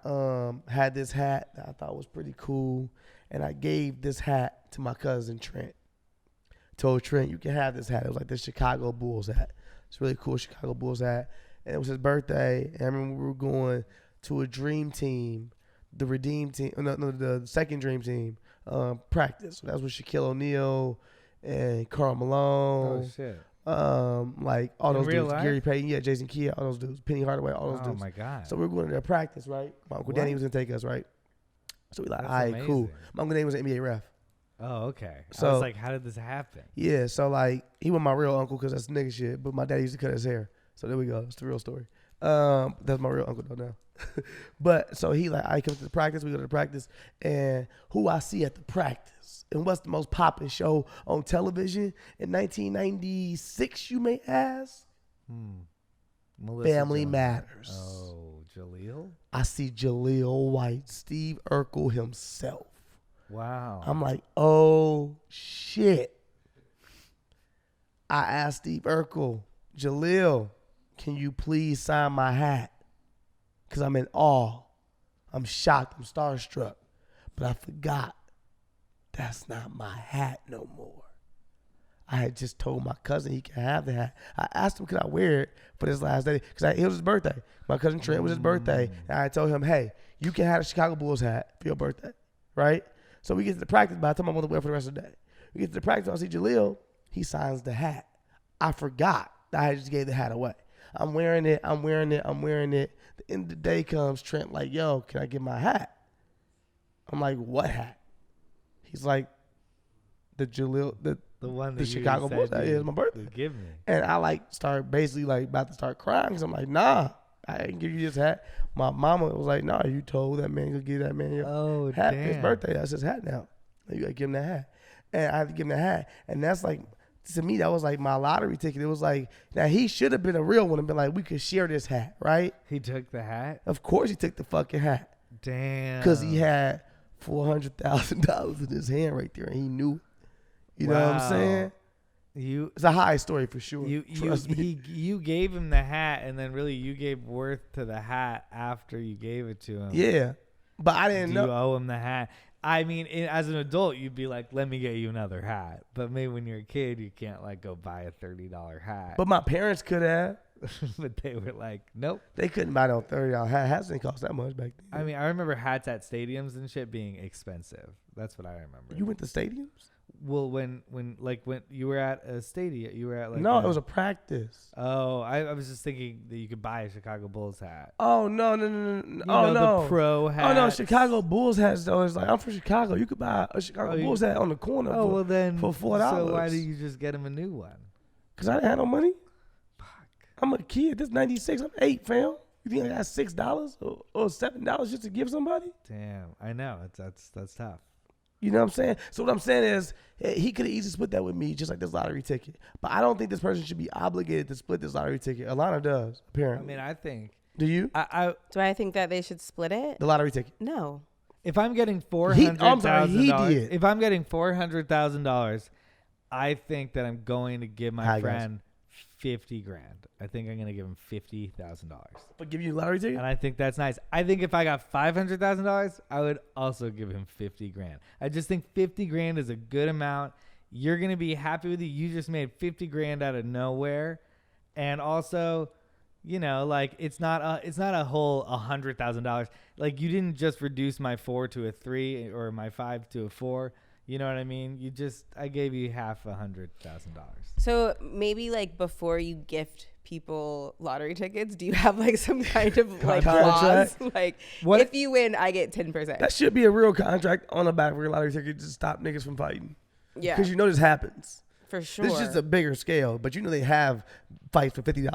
Speaker 2: had this hat that I thought was pretty cool. And I gave this hat to my cousin Trent. Told Trent, you can have this hat. It was like this Chicago Bulls hat. It's really cool Chicago Bulls hat. And it was his birthday. And I remember we were going to a dream team, the Redeem team, the second dream team practice. So that was with Shaquille O'Neal and Karl Malone.
Speaker 1: Oh, shit.
Speaker 2: Like all those dudes,
Speaker 1: life?
Speaker 2: Gary Payton, Jason Kidd, all those dudes, Penny Hardaway, all those dudes.
Speaker 1: Oh my god!
Speaker 2: So we were going to their practice, right? My uncle Danny was gonna take us, right? So we like, all right, cool. My uncle Danny was an NBA ref.
Speaker 1: Oh, okay.
Speaker 2: So
Speaker 1: I was like, how did this happen?
Speaker 2: Yeah, so like he was my real uncle because that's nigga shit. But my daddy used to cut his hair, so there we go. That's the real story. That's my real uncle though now. But so he like, I come to the practice. We go to the practice, and who I see at the practice, and what's the most popping show on television in 1996? You may ask. Family
Speaker 1: Jones.
Speaker 2: Matters.
Speaker 1: Oh, Jaleel.
Speaker 2: I see Joel White, Steve Urkel himself.
Speaker 1: Wow.
Speaker 2: I'm like, oh shit. I asked Steve Urkel, Jaleel, can you please sign my hat? Because I'm in awe. I'm shocked. I'm starstruck. But I forgot that's not my hat no more. I had just told my cousin he can have the hat. I asked him, could I wear it for this last day? Because it was his birthday. My cousin Trent was his birthday. And I told him, hey, you can have the Chicago Bulls hat for your birthday, right? So we get to the practice. By the time I'm going to wear it for the rest of the day. We get to the practice. I see Jaleel. He signs the hat. I forgot that I just gave the hat away. I'm wearing it. The end of the day comes, Trent like, yo, can I get my hat? I'm like, what hat? He's like, the Jaleel, the one that the Chicago Bulls. That is my birthday.
Speaker 1: Give me.
Speaker 2: And I like start basically like about to start crying because I'm like, nah, I didn't give you this hat. My mama was like, nah, you told that man to give that man your hat for his birthday. That's his hat now. You gotta give him that hat. And I had to give him that hat. And that's like, to me, that was like my lottery ticket. It was like, now he should have been a real one and been like, we could share this hat, right?
Speaker 1: He took the hat?
Speaker 2: Of course he took the fucking hat.
Speaker 1: Damn.
Speaker 2: Because he had $400,000 in his hand right there, and he knew. You know what I'm saying? It's a high story for sure. Trust me.
Speaker 1: You gave him the hat, and then really you gave worth to the hat after you gave it to him.
Speaker 2: Yeah, but I didn't know.
Speaker 1: You owe him the hat. I mean, as an adult, you'd be like, let me get you another hat. But maybe when you're a kid, you can't like go buy a $30 hat.
Speaker 2: But my parents could have.
Speaker 1: But they were like, nope.
Speaker 2: They couldn't buy no $30 hat. Hats didn't cost that much back then.
Speaker 1: I mean, I remember hats at stadiums and shit being expensive. That's what I remember.
Speaker 2: You went to stadiums?
Speaker 1: Well, when you were at a stadium, you were at like
Speaker 2: no, it was a practice.
Speaker 1: Oh, I was just thinking that you could buy a Chicago Bulls hat.
Speaker 2: Oh no.
Speaker 1: The pro hat.
Speaker 2: Oh no, Chicago Bulls hats though. It's like I'm from Chicago. You could buy a Chicago Bulls hat on the corner. For $4.
Speaker 1: So why did you just get him a new one?
Speaker 2: Cause I didn't have no money. Fuck. I'm a kid. This 96. I'm 8, fam. You think I got $6 or $7 just to give somebody?
Speaker 1: Damn, I know. That's tough.
Speaker 2: You know what I'm saying? So what I'm saying is he could have easily split that with me just like this lottery ticket. But I don't think this person should be obligated to split this lottery ticket. Alahna does, apparently.
Speaker 1: I mean, I think.
Speaker 2: Do you?
Speaker 3: Do I think that they should split it?
Speaker 2: The lottery ticket.
Speaker 3: No.
Speaker 1: If I'm getting $400,000,
Speaker 2: he did.
Speaker 1: If I'm getting $400,000, I think that I'm going to give my friend $50,000. I think I'm going to give him $50,000.
Speaker 2: But give you a lottery ticket?
Speaker 1: And I think that's nice. I think if I got $500,000, I would also give him $50,000. I just think $50,000 is a good amount. You're going to be happy with it. You just made $50,000 out of nowhere. And also, you know, like it's not a whole $100,000. Like you didn't just reduce my 4 to a 3 or my 5 to a 4. You know what I mean? I gave you half $100,000.
Speaker 3: So maybe like before you gift people lottery tickets, do you have like some kind of like clause? Like if you win, I get 10%.
Speaker 2: That should be a real contract on the back of your lottery ticket to stop niggas from fighting.
Speaker 3: Yeah.
Speaker 2: Because you know this happens.
Speaker 3: For sure.
Speaker 2: This is just a bigger scale, but you know they have fights for $50.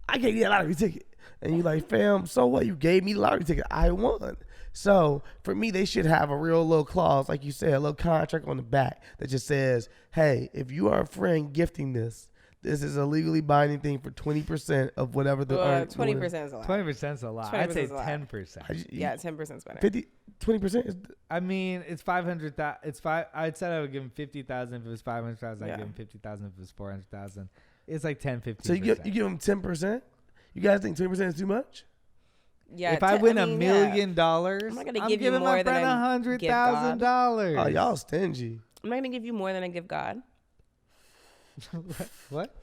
Speaker 2: I gave you a lottery ticket. And you like, fam, so what? You gave me the lottery ticket. I won. So for me, they should have a real little clause, like you said, a little contract on the back that just says, hey, if you are a friend gifting this is a legally binding thing for 20% of whatever the
Speaker 3: 20% is a lot.
Speaker 1: 20% is a lot. I'd say 10%.
Speaker 3: Yeah, 10% is better.
Speaker 2: 20% is.
Speaker 1: I mean, it's 500,000. It's five. I said I would give him 50,000 if it was 500,000. I'd give him 50,000 if it was 400,000. It's like 10, 15%.
Speaker 2: So you give him 10%. You guys think 20% is too much?
Speaker 3: Yeah.
Speaker 1: If I win $1 million,
Speaker 3: I'm not gonna give you more
Speaker 1: my
Speaker 3: than
Speaker 1: friend $100,000.
Speaker 2: Oh, y'all stingy.
Speaker 3: I'm not gonna give you more than I give God.
Speaker 1: What?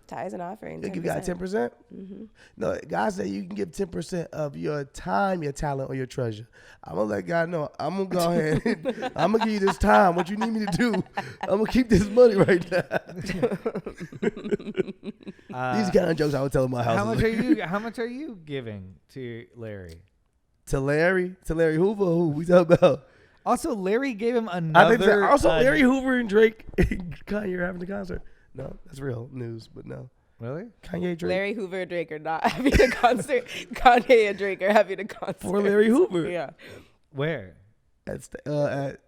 Speaker 3: Tithes and offerings.
Speaker 2: You give God 10%? Mm-hmm. No, God said you can give 10% of your time, your talent, or your treasure. I'm going to let God know. I'm going to go ahead. I'm going to give you this time. What you need me to do, I'm going to keep this money right now. These kind of jokes I would tell in my house.
Speaker 1: How much are you giving to Larry?
Speaker 2: To Larry Hoover? Who we talking about?
Speaker 1: Also, Larry gave him another.
Speaker 2: Larry Hoover and Drake and Kanye are having a concert. No, that's real news, but no.
Speaker 1: Really?
Speaker 2: Kanye, Drake.
Speaker 3: Larry Hoover and Drake are not having a concert. Kanye and Drake are having a concert.
Speaker 2: For Larry Hoover.
Speaker 3: Yeah.
Speaker 1: Where?
Speaker 2: At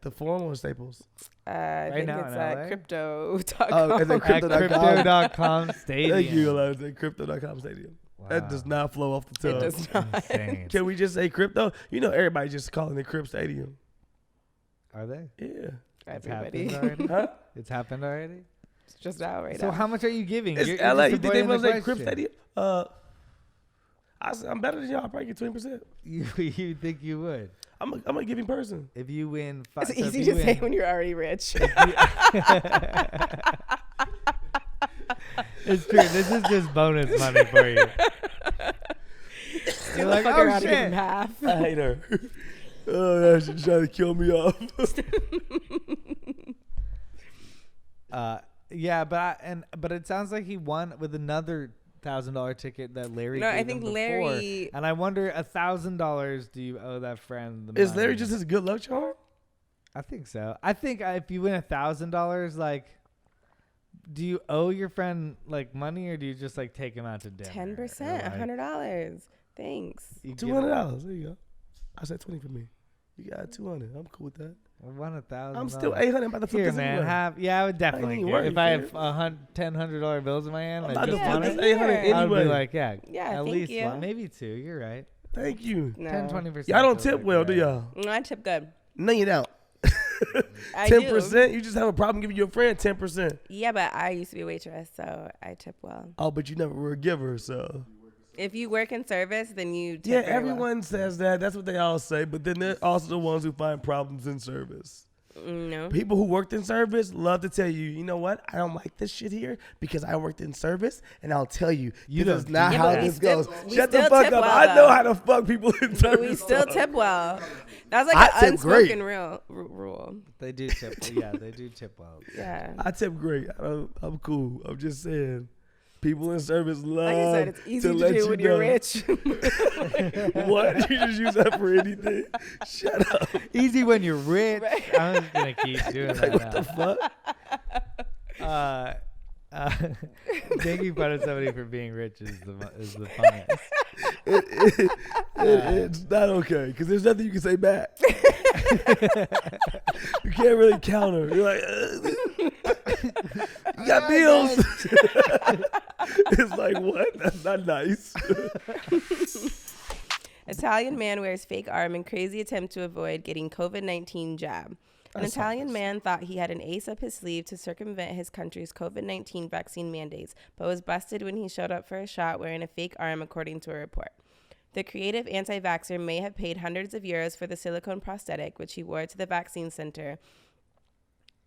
Speaker 2: the Forum or Staples?
Speaker 3: I think it's at crypto.com.
Speaker 2: Oh, it's at
Speaker 1: crypto.com stadium.
Speaker 2: Thank you, Alahna. Crypto.com stadium. Wow. That does not flow off the tongue.
Speaker 3: It does not.
Speaker 1: Insane.
Speaker 2: Can we just say crypto? You know, everybody just calling it Crip Stadium.
Speaker 1: Are they?
Speaker 2: Yeah.
Speaker 3: Everybody.
Speaker 2: Huh?
Speaker 1: It's happened already?
Speaker 3: It's just out right now.
Speaker 1: So how much are you giving?
Speaker 2: It's LA. You think they must say Crip Stadium? I'm better than y'all. I probably get 20%.
Speaker 1: You think you would?
Speaker 2: I'm a giving person.
Speaker 1: If you win,
Speaker 3: it's easy to say when you're already rich.
Speaker 1: It's true. This is just bonus money for you.
Speaker 3: You're like, oh shit. Half.
Speaker 2: I hate her. Oh, she's trying to kill me off.
Speaker 1: Yeah, but it sounds like he won with another $1,000 ticket that Larry.
Speaker 3: No,
Speaker 1: gave
Speaker 3: I think
Speaker 1: him
Speaker 3: Larry.
Speaker 1: Before. And I wonder, $1,000. Do you owe that friend?
Speaker 2: Is Larry just his good luck charm?
Speaker 1: I think so. I think if you win $1,000, like, do you owe your friend like money or do you just like take him out to dinner?
Speaker 3: 10%, $100. Thanks.
Speaker 2: $200. There you go. I said 20 for me. You got 200. I'm cool with that.
Speaker 1: $1,000.
Speaker 2: I'm still 800. I'm about to flip
Speaker 1: here,
Speaker 2: this
Speaker 1: man. I would definitely. If I have $100 bills in my hand,
Speaker 2: I'm
Speaker 1: I just
Speaker 2: flip
Speaker 1: want
Speaker 2: this
Speaker 1: it.
Speaker 2: 800 anyway.
Speaker 1: I would be like, yeah,
Speaker 3: at
Speaker 1: least
Speaker 3: you.
Speaker 1: one, maybe two. You're right.
Speaker 2: Thank you.
Speaker 3: No.
Speaker 1: 10-20%.
Speaker 2: Y'all don't tip well, do y'all?
Speaker 3: No, I tip good.
Speaker 2: No, you don't.
Speaker 3: I do.
Speaker 2: 10%? You just have a problem giving your friend 10%.
Speaker 3: Yeah, but I used to be a waitress, so I tip well.
Speaker 2: Oh, but you never were a giver, so.
Speaker 3: If you work in service, then you tip
Speaker 2: Yeah,
Speaker 3: very
Speaker 2: everyone says that. That's what they all say. But then they're also the ones who find problems in service.
Speaker 3: No.
Speaker 2: People who worked in service love to tell you, you know what? I don't like this shit here because I worked in service, and I'll tell you, this is not how this goes. Shut the fuck up. I know how to fuck people in service.
Speaker 3: But we still tip well. That's like an unspoken rule.
Speaker 1: They do tip. Yeah, they do tip well.
Speaker 3: Yeah.
Speaker 2: I tip great. I'm cool. I'm just saying. People in service love
Speaker 3: Like I said, it's easy to
Speaker 2: let
Speaker 3: do
Speaker 2: you
Speaker 3: when
Speaker 2: know.
Speaker 3: you're rich.
Speaker 2: What? You just use that for anything? Shut up.
Speaker 1: Easy when you're rich. I'm just gonna keep doing that.
Speaker 2: What the fuck?
Speaker 1: Making fun of somebody for being rich is the funniest.
Speaker 2: It's not okay because there's nothing you can say back. You can't really counter. You're like, you got bills. It's like, what? That's not nice.
Speaker 3: Italian man wears fake arm in crazy attempt to avoid getting COVID-19 jab. An Italian man thought he had an ace up his sleeve to circumvent his country's COVID-19 vaccine mandates, but was busted when he showed up for a shot wearing a fake arm, according to a report. The creative anti-vaxxer may have paid hundreds of euros for the silicone prosthetic, which he wore to the vaccine center.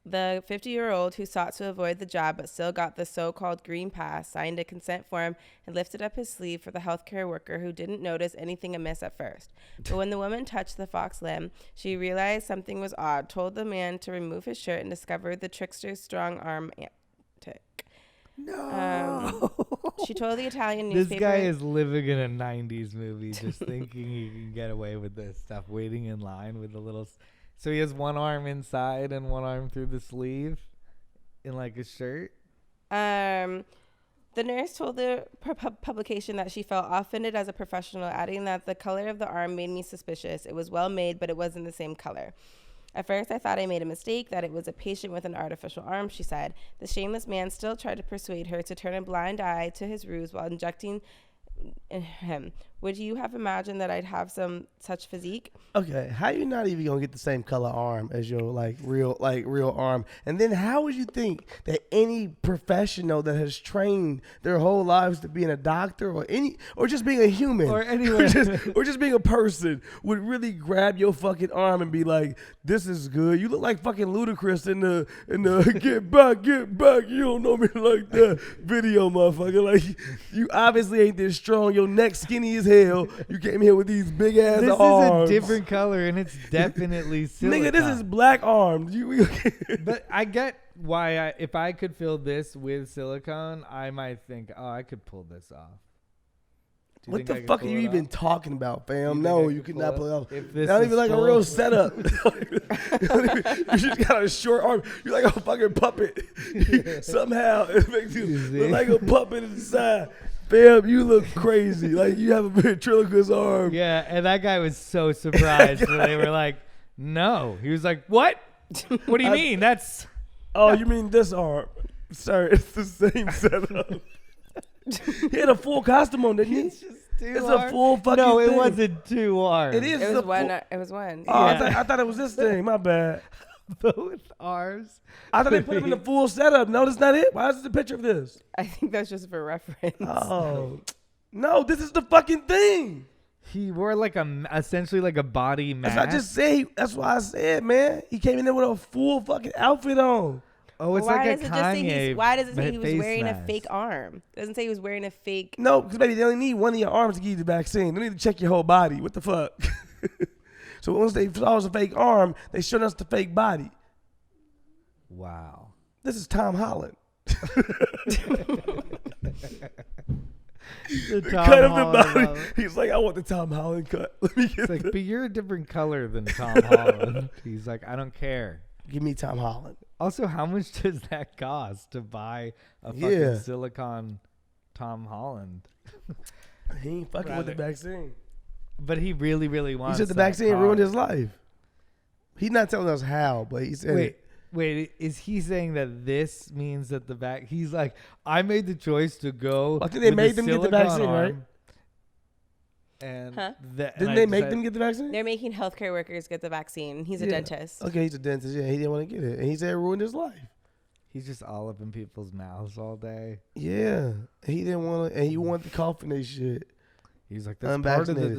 Speaker 3: The 50-year-old, who sought to avoid the jab but still got the so-called green pass, signed a consent form and lifted up his sleeve for the healthcare worker, who didn't notice anything amiss at first. But when the woman touched the fox limb, she realized something was odd, told the man to remove his shirt, and discovered the trickster's strong arm antic.
Speaker 2: No.
Speaker 3: She told the Italian newspaper...
Speaker 1: This guy is living in a 90s movie, just thinking he can get away with this stuff, waiting in line with a little... So he has one arm inside and one arm through the sleeve in like a shirt?
Speaker 3: The nurse told the publication that she felt offended as a professional, adding that the color of the arm made me suspicious. It was well made, but it wasn't the same color. At first, I thought I made a mistake, that it was a patient with an artificial arm, she said. The shameless man still tried to persuade her to turn a blind eye to his ruse while injecting him. Would you have imagined that I'd have some such physique?
Speaker 2: Okay, how you not even gonna get the same color arm as your real arm? And then how would you think that any professional that has trained their whole lives to being a doctor or just being a human
Speaker 1: Or anywhere.
Speaker 2: or just being a person would really grab your fucking arm and be like, "This is good." You look like fucking Ludacris in the get back, you don't know me like that video, motherfucker. Like, you obviously ain't this strong. Your neck skinny as hell. You came here with these big ass arms.
Speaker 1: This is a different color, and it's definitely silicone.
Speaker 2: Nigga, this is black arms.
Speaker 1: But I get why if I could fill this with silicone, I might think, oh, I could pull this off.
Speaker 2: What the fuck are you even talking about, fam? No, you could not pull it off.
Speaker 1: If this
Speaker 2: Not
Speaker 1: is
Speaker 2: even like a
Speaker 1: full-
Speaker 2: real setup. You just got a short arm. You're like a fucking puppet. Somehow it makes you look like a puppet inside. Fam, you look crazy. Like you have a ventriloquist arm.
Speaker 1: Yeah, and that guy was so surprised when they were like, no. He was like, what? What do you mean? That's...
Speaker 2: Oh, you mean this arm? Sir, it's the same setup. He had a full costume on, didn't he? It's a full fucking
Speaker 1: No, it
Speaker 2: thing.
Speaker 1: wasn't 2 arms.
Speaker 2: It is.
Speaker 3: It
Speaker 2: a
Speaker 3: was one.
Speaker 2: full-
Speaker 3: It was one.
Speaker 2: Oh,
Speaker 1: Yeah.
Speaker 2: I thought it was this thing. My bad.
Speaker 1: Both arms.
Speaker 2: I thought they put him in the full setup. No, that's not it. Why is it a picture of this?
Speaker 3: I think that's just for reference.
Speaker 2: Oh, no, this is the fucking thing.
Speaker 1: He wore like essentially like a body mask.
Speaker 2: That's what I just said. That's why I said, man. He came in there with a full fucking outfit on.
Speaker 1: Oh, it's
Speaker 3: why
Speaker 1: like
Speaker 3: does
Speaker 1: a
Speaker 3: it just say
Speaker 1: Kanye
Speaker 3: why does it say he was
Speaker 1: face
Speaker 3: wearing
Speaker 1: mask.
Speaker 3: a fake arm? It doesn't say he was wearing a fake.
Speaker 2: No, because baby, they only need one of your arms to give you the vaccine. They need to check your whole body. What the fuck? So once they saw it was a fake arm, they showed us the fake body.
Speaker 1: Wow.
Speaker 2: This is Tom Holland.
Speaker 1: The Tom
Speaker 2: Cut him the
Speaker 1: Holland
Speaker 2: body.
Speaker 1: model.
Speaker 2: He's like, I want the Tom Holland cut. Let me get
Speaker 1: It's like,
Speaker 2: the-
Speaker 1: but you're a different color than Tom Holland. He's like, I don't care.
Speaker 2: Give me Tom Holland.
Speaker 1: Also, how much does that cost to buy a fucking
Speaker 2: Yeah.
Speaker 1: silicone Tom Holland?
Speaker 2: He ain't fucking with the vaccine.
Speaker 1: But he really, really
Speaker 2: He
Speaker 1: wants
Speaker 2: said the
Speaker 1: that
Speaker 2: vaccine
Speaker 1: car.
Speaker 2: ruined his life. He's not telling us how, but he said it.
Speaker 1: Wait, is he saying that this means that the he's like, I made the choice to go.
Speaker 2: I think they
Speaker 1: with
Speaker 2: made
Speaker 1: a
Speaker 2: them get the
Speaker 1: silicone
Speaker 2: vaccine, right?
Speaker 1: arm. And
Speaker 2: Didn't they make them get the vaccine?
Speaker 3: They're making healthcare workers get the vaccine. He's a dentist.
Speaker 2: Okay, he's a dentist. Yeah, he didn't want to get it, and he said it ruined his life.
Speaker 1: He's just all up in people's mouths all day.
Speaker 2: Yeah, he didn't want to, and he wanted to cough in their shit.
Speaker 1: He's like, that's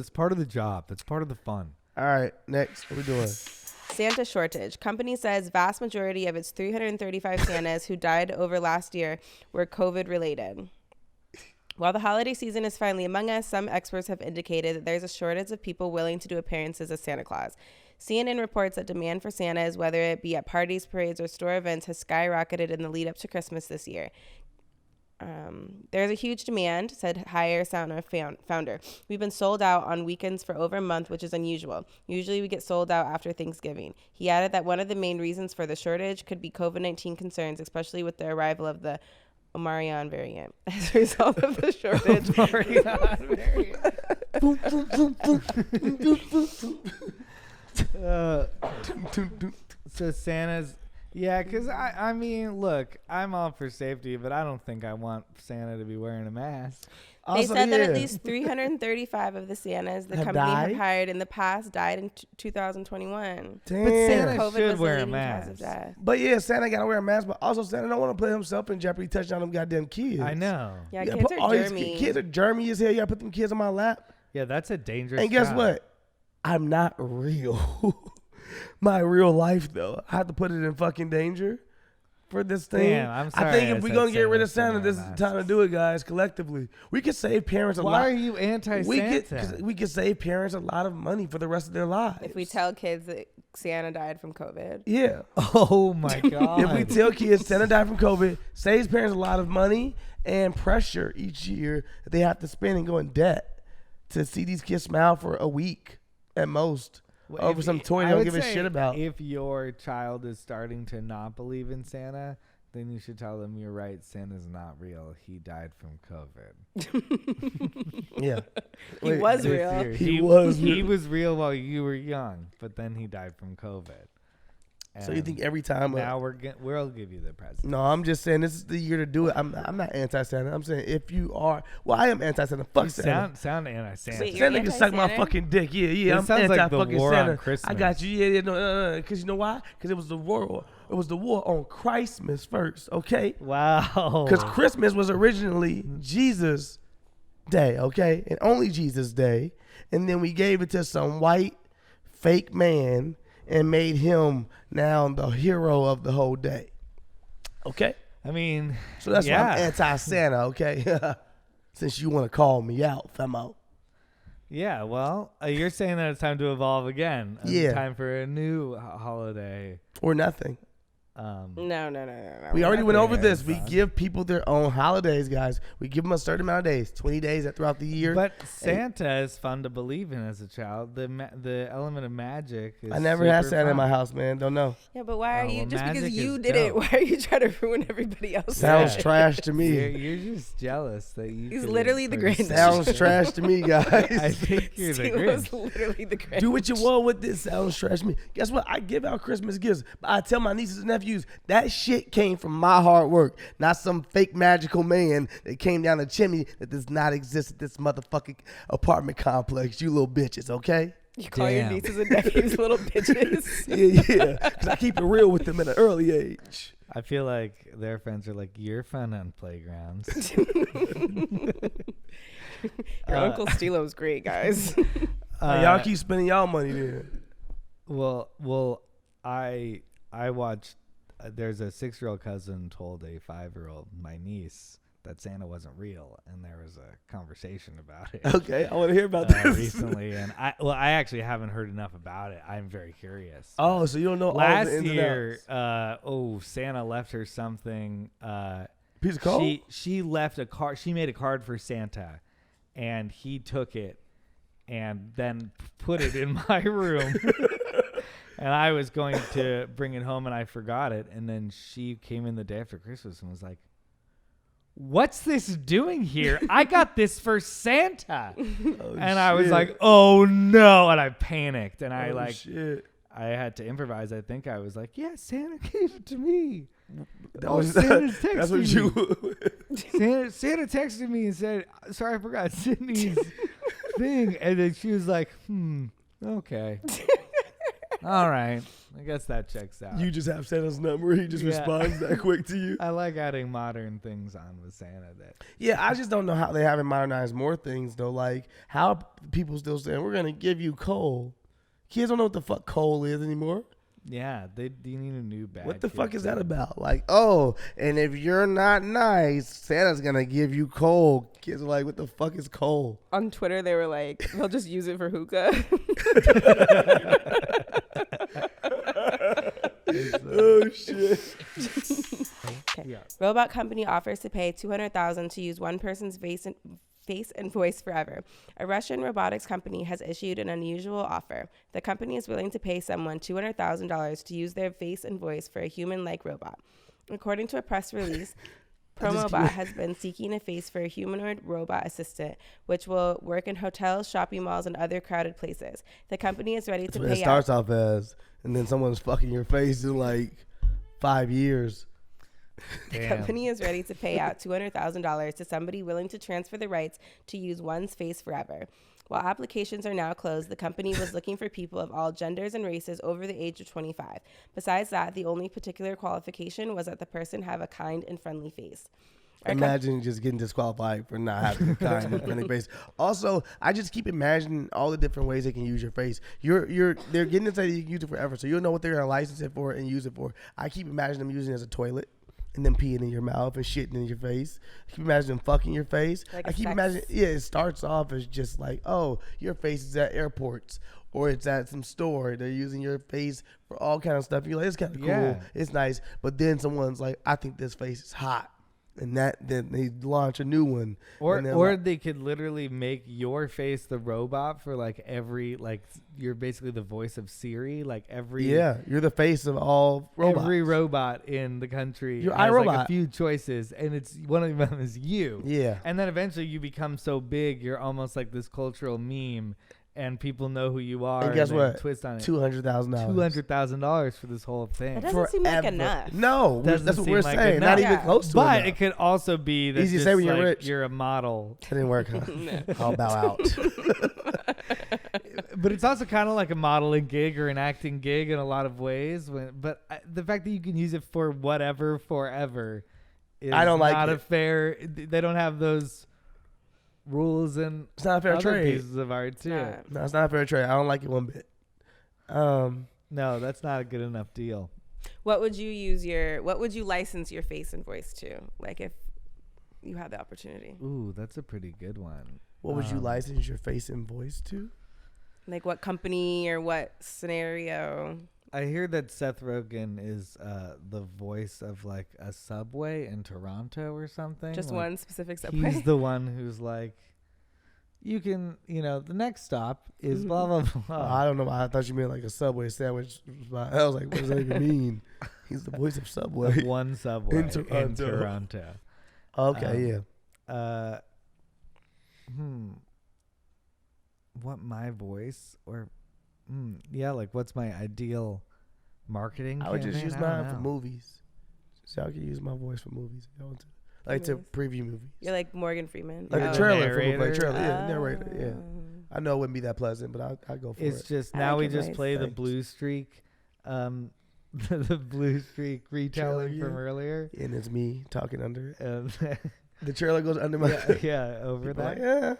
Speaker 1: part of the job. That's part of the fun.
Speaker 2: All right, next, what we doing?
Speaker 3: Santa shortage. Company says vast majority of its 335 Santas who died over last year were COVID related. While the holiday season is finally among us, some experts have indicated that there's a shortage of people willing to do appearances as Santa Claus. CNN reports that demand for Santas, whether it be at parties, parades, or store events, has skyrocketed in the lead up to Christmas this year. There's a huge demand, said Hire Sound founder. We've been sold out on weekends for over a month, which is unusual. Usually we get sold out after Thanksgiving. He added that one of the main reasons for the shortage could be COVID-19 concerns, especially with the arrival of the Omicron variant. As a result of the shortage.
Speaker 1: So Santa's, because I mean, look, I'm all for safety, but I don't think I want Santa to be wearing a mask.
Speaker 3: They said that at least 335 of the Santas the company have hired in the past died in 2021.
Speaker 2: Damn.
Speaker 1: But Santa
Speaker 3: COVID
Speaker 1: should
Speaker 3: was
Speaker 1: wear
Speaker 3: the
Speaker 1: a
Speaker 3: leading cause of
Speaker 1: mask.
Speaker 3: death.
Speaker 2: But yeah, Santa got to wear a mask, but also Santa don't want to put himself in jeopardy touching on them goddamn kids.
Speaker 1: I know.
Speaker 3: Yeah,
Speaker 2: Yeah,
Speaker 3: kids
Speaker 2: put
Speaker 3: are
Speaker 2: all these
Speaker 3: germy.
Speaker 2: kids are germy as hell. You got to put them kids on my lap.
Speaker 1: Yeah, that's a dangerous
Speaker 2: And guess
Speaker 1: job.
Speaker 2: what? I'm not real. My real life, though. I have to put it in fucking danger for this thing.
Speaker 1: Damn, I'm sorry
Speaker 2: I think
Speaker 1: I
Speaker 2: if we're
Speaker 1: said
Speaker 2: going to get rid of
Speaker 1: Santa
Speaker 2: Santa, this is the
Speaker 1: shouldn't
Speaker 2: time
Speaker 1: wear
Speaker 2: to do it, guys, collectively. We could save parents a lot.
Speaker 1: Why are you anti-Santa?
Speaker 2: We could save parents a lot of money for the rest of their lives.
Speaker 3: If we tell kids that Santa died from COVID.
Speaker 2: Yeah.
Speaker 1: Oh, my God.
Speaker 2: If we tell kids Santa died from COVID, saves parents a lot of money and pressure each year that they have to spend and go in debt to see these kids smile for a week at most over some toy they don't give a shit about.
Speaker 1: If your child is starting to not believe in Santa, then you should tell them, you're right, Santa's not real. He died from COVID.
Speaker 2: Yeah.
Speaker 3: He was
Speaker 1: This
Speaker 3: real.
Speaker 1: year.
Speaker 2: He
Speaker 1: was real while you were young, but then he died from COVID.
Speaker 2: So you think every time?
Speaker 1: Now we'll give you the present.
Speaker 2: No, I'm just saying this is the year to do it. I'm not anti-Santa. I'm saying if you are, well, I am anti-Santa. Fuck Santa.
Speaker 1: Sound anti-Santa.
Speaker 3: Wait, you're
Speaker 2: Santa can suck my
Speaker 3: anti-Santa?
Speaker 2: fucking dick. Yeah,
Speaker 1: This
Speaker 2: I'm
Speaker 1: sounds like the
Speaker 2: anti-fucking
Speaker 1: war
Speaker 2: Santa.
Speaker 1: on Christmas.
Speaker 2: I got you. Yeah, no, because you know why? Because it was the war. It was the war on Christmas first. Okay.
Speaker 1: Wow.
Speaker 2: Because Christmas was originally Jesus' day. Okay, and only Jesus' day, and then we gave it to some white fake man and made him now the hero of the whole day. Okay?
Speaker 1: I mean,
Speaker 2: So that's why I'm
Speaker 1: yeah.
Speaker 2: anti-Santa, okay? Since you want to call me out, famo.
Speaker 1: Yeah, well, you're saying that it's time to evolve again.
Speaker 2: Yeah.
Speaker 1: Time for a new holiday.
Speaker 2: Or nothing.
Speaker 3: No.
Speaker 2: We already went over this. We
Speaker 1: fun.
Speaker 2: give people their own holidays, guys. We give them a certain amount of days, 20 days throughout the year.
Speaker 1: But Santa is fun to believe in as a child. The element of magic is
Speaker 2: I never had
Speaker 1: super
Speaker 2: Santa in
Speaker 1: fun.
Speaker 2: my house, man. Don't know.
Speaker 3: Yeah, but why are
Speaker 1: Oh,
Speaker 3: you,
Speaker 1: well,
Speaker 3: just because
Speaker 1: magic
Speaker 3: you
Speaker 1: is
Speaker 3: did it,
Speaker 1: dope.
Speaker 3: why are you trying to ruin everybody else?
Speaker 2: Sounds
Speaker 1: Yeah.
Speaker 2: trash to me.
Speaker 1: You're just jealous that you.
Speaker 3: He's
Speaker 1: could
Speaker 3: literally the
Speaker 1: participate.
Speaker 3: Grinch.
Speaker 2: Sounds trash to me,
Speaker 1: I
Speaker 2: guys.
Speaker 1: think you're the
Speaker 3: Steelo's
Speaker 1: Grinch.
Speaker 3: literally the Grinch.
Speaker 2: Do what you want with this. Sounds trash to me. Guess what? I give out Christmas gifts, but I tell my nieces and nephews that shit came from my hard work, not some fake magical man that came down the chimney that does not exist at this motherfucking apartment complex. You little bitches, okay?
Speaker 3: You call your
Speaker 1: Damn.
Speaker 3: nieces and nephews little bitches.
Speaker 2: Yeah. Because I keep it real with them at an early age.
Speaker 1: I feel like their friends are like, you're fun on playgrounds.
Speaker 3: Your Uncle Steelo's great, guys.
Speaker 2: Y'all keep spending y'all money there.
Speaker 1: Well, I watched. There's a 6-year-old cousin told a 5-year-old, my niece, that Santa wasn't real, and there was a conversation about it.
Speaker 2: Okay, I want to hear about this.
Speaker 1: Recently, and I actually haven't heard enough about it. I'm very curious.
Speaker 2: Oh, so you don't know all
Speaker 1: Last
Speaker 2: the ins and
Speaker 1: year,
Speaker 2: outs.
Speaker 1: Santa left her something.
Speaker 2: Piece of coal?
Speaker 1: She left a card. She made a card for Santa, and he took it and then put it in my room. And I was going to bring it home, and I forgot it. And then she came in the day after Christmas and was like, "What's this doing here? I got this for Santa." And I was like, "Oh no!" And I panicked, and I
Speaker 2: shit.
Speaker 1: I had to improvise. I think I was like, "Yeah, Santa gave it to me."
Speaker 2: Santa's
Speaker 1: Santa's
Speaker 2: that's what
Speaker 1: texting
Speaker 2: you.
Speaker 1: Santa texted me and said, "Sorry, I forgot Sydney's thing. And then she was like, okay. All right. I guess that checks out.
Speaker 2: You just have Santa's number. He just responds that quick to you.
Speaker 1: I like adding modern things on with Santa.
Speaker 2: Yeah, I just don't know how they haven't modernized more things, though. Like, how people still saying, we're going to give you coal. Kids don't know what the fuck coal is anymore.
Speaker 1: Yeah, you need a new bag.
Speaker 2: What the fuck is that about? Like, oh, and if you're not nice, Santa's going to give you coal. Kids are like, what the fuck is coal?
Speaker 3: On Twitter, they were like, they'll just use it for hookah.
Speaker 2: Oh, shit.
Speaker 3: Okay. Yeah. Robot company offers to pay $200,000 to use one person's face and voice forever. A Russian robotics company has issued an unusual offer. The company is willing to pay someone $200,000 to use their face and voice for a human-like robot. According to a press release, Promobot has been seeking a face for a humanoid robot assistant, which will work in hotels, shopping malls, and other crowded places. The company is ready to pay out. It
Speaker 2: starts off as, and then someone's fucking your face in like 5 years.
Speaker 3: The company is ready to pay out $200,000 to somebody willing to transfer the rights to use one's face forever. While applications are now closed, the company was looking for people of all genders and races over the age of 25. Besides that, the only particular qualification was that the person have a kind and friendly face.
Speaker 2: Imagine just getting disqualified for not having a kind and friendly face. Also, I just keep imagining all the different ways they can use your face. They're getting to say you can use it forever, so you'll know what they're gonna license it for and use it for. I keep imagining them using it as a toilet. And then peeing in your mouth and shitting in your face. I keep imagining fucking your face.
Speaker 3: Like
Speaker 2: I keep imagining, it starts off as just like, oh, your face is at airports or it's at some store. They're using your face for all kind of stuff. You're like, it's kind of cool.
Speaker 1: Yeah.
Speaker 2: It's nice. But then someone's like, I think this face is hot. And then they launch a new one.
Speaker 1: Or
Speaker 2: like,
Speaker 1: they could literally make your face the robot for like every, like you're basically the voice of Siri, like every.
Speaker 2: Yeah, you're the face of all robots.
Speaker 1: Every robot in the country
Speaker 2: You're
Speaker 1: has
Speaker 2: iRobot.
Speaker 1: like a few choices, and it's one of them is you.
Speaker 2: Yeah.
Speaker 1: And then eventually you become so big, you're almost like this cultural meme, and people know who you are.
Speaker 2: And guess what?
Speaker 1: Twist on it.
Speaker 2: $200,000.
Speaker 1: $200,000 for this whole thing.
Speaker 3: That doesn't seem like enough.
Speaker 2: No,
Speaker 1: Doesn't
Speaker 2: that's what
Speaker 1: seem
Speaker 2: we're
Speaker 1: like
Speaker 2: saying.
Speaker 1: enough.
Speaker 2: Not even
Speaker 3: Yeah.
Speaker 2: close to
Speaker 1: But
Speaker 2: enough.
Speaker 1: it could also be that
Speaker 2: Easy to
Speaker 1: just
Speaker 2: say when you're
Speaker 1: like
Speaker 2: rich.
Speaker 1: you're a model.
Speaker 2: That didn't work, huh? I'll bow out.
Speaker 1: But it's also kind of like a modeling gig or an acting gig in a lot of ways. The fact that you can use it for whatever forever is
Speaker 2: I don't like
Speaker 1: not
Speaker 2: it.
Speaker 1: a fair. They don't have those rules and
Speaker 2: It's not a fair
Speaker 1: other
Speaker 2: trade.
Speaker 1: pieces of art too.
Speaker 3: Nah.
Speaker 2: No, it's not a fair trade. I don't like it one bit.
Speaker 1: No, that's not a good enough deal.
Speaker 3: What would you license your face and voice to? Like if you had the opportunity.
Speaker 1: Ooh, that's a pretty good one.
Speaker 2: What would you license your face and voice to?
Speaker 3: Like what company or what scenario?
Speaker 1: I hear that Seth Rogen is the voice of like a subway in Toronto or something.
Speaker 3: Just
Speaker 1: like,
Speaker 3: one specific subway?
Speaker 1: He's the one who's like, you can, the next stop is blah, blah, blah.
Speaker 2: I don't know. I thought you meant like a Subway sandwich. I was like, what does that even mean? He's the voice of Subway.
Speaker 1: Of one subway
Speaker 2: In
Speaker 1: in
Speaker 2: Toronto.
Speaker 1: Toronto.
Speaker 2: Okay,
Speaker 1: yeah. What my voice or, like what's my ideal marketing
Speaker 2: I would just
Speaker 1: campaign?
Speaker 2: use
Speaker 1: I don't
Speaker 2: mine for
Speaker 1: know.
Speaker 2: movies. So I could use my voice for movies if I want to. Like to preview movies.
Speaker 3: You're like Morgan Freeman.
Speaker 2: Like
Speaker 1: Oh.
Speaker 2: a trailer for
Speaker 1: Narrator.
Speaker 2: movie. Trailer, yeah, narrator, yeah. I know it wouldn't be that pleasant, but I'd go for
Speaker 1: It's
Speaker 2: it.
Speaker 1: just
Speaker 3: I
Speaker 1: now
Speaker 3: like
Speaker 1: we
Speaker 3: your
Speaker 1: just
Speaker 3: voice.
Speaker 1: play the
Speaker 2: Thanks.
Speaker 1: Blue Streak, the Blue Streak retelling
Speaker 2: Trailer,
Speaker 1: from
Speaker 2: yeah.
Speaker 1: earlier.
Speaker 2: And it's me talking under it.
Speaker 1: And
Speaker 2: The trailer goes under my
Speaker 1: yeah, over
Speaker 2: People
Speaker 1: that.
Speaker 2: like, yeah.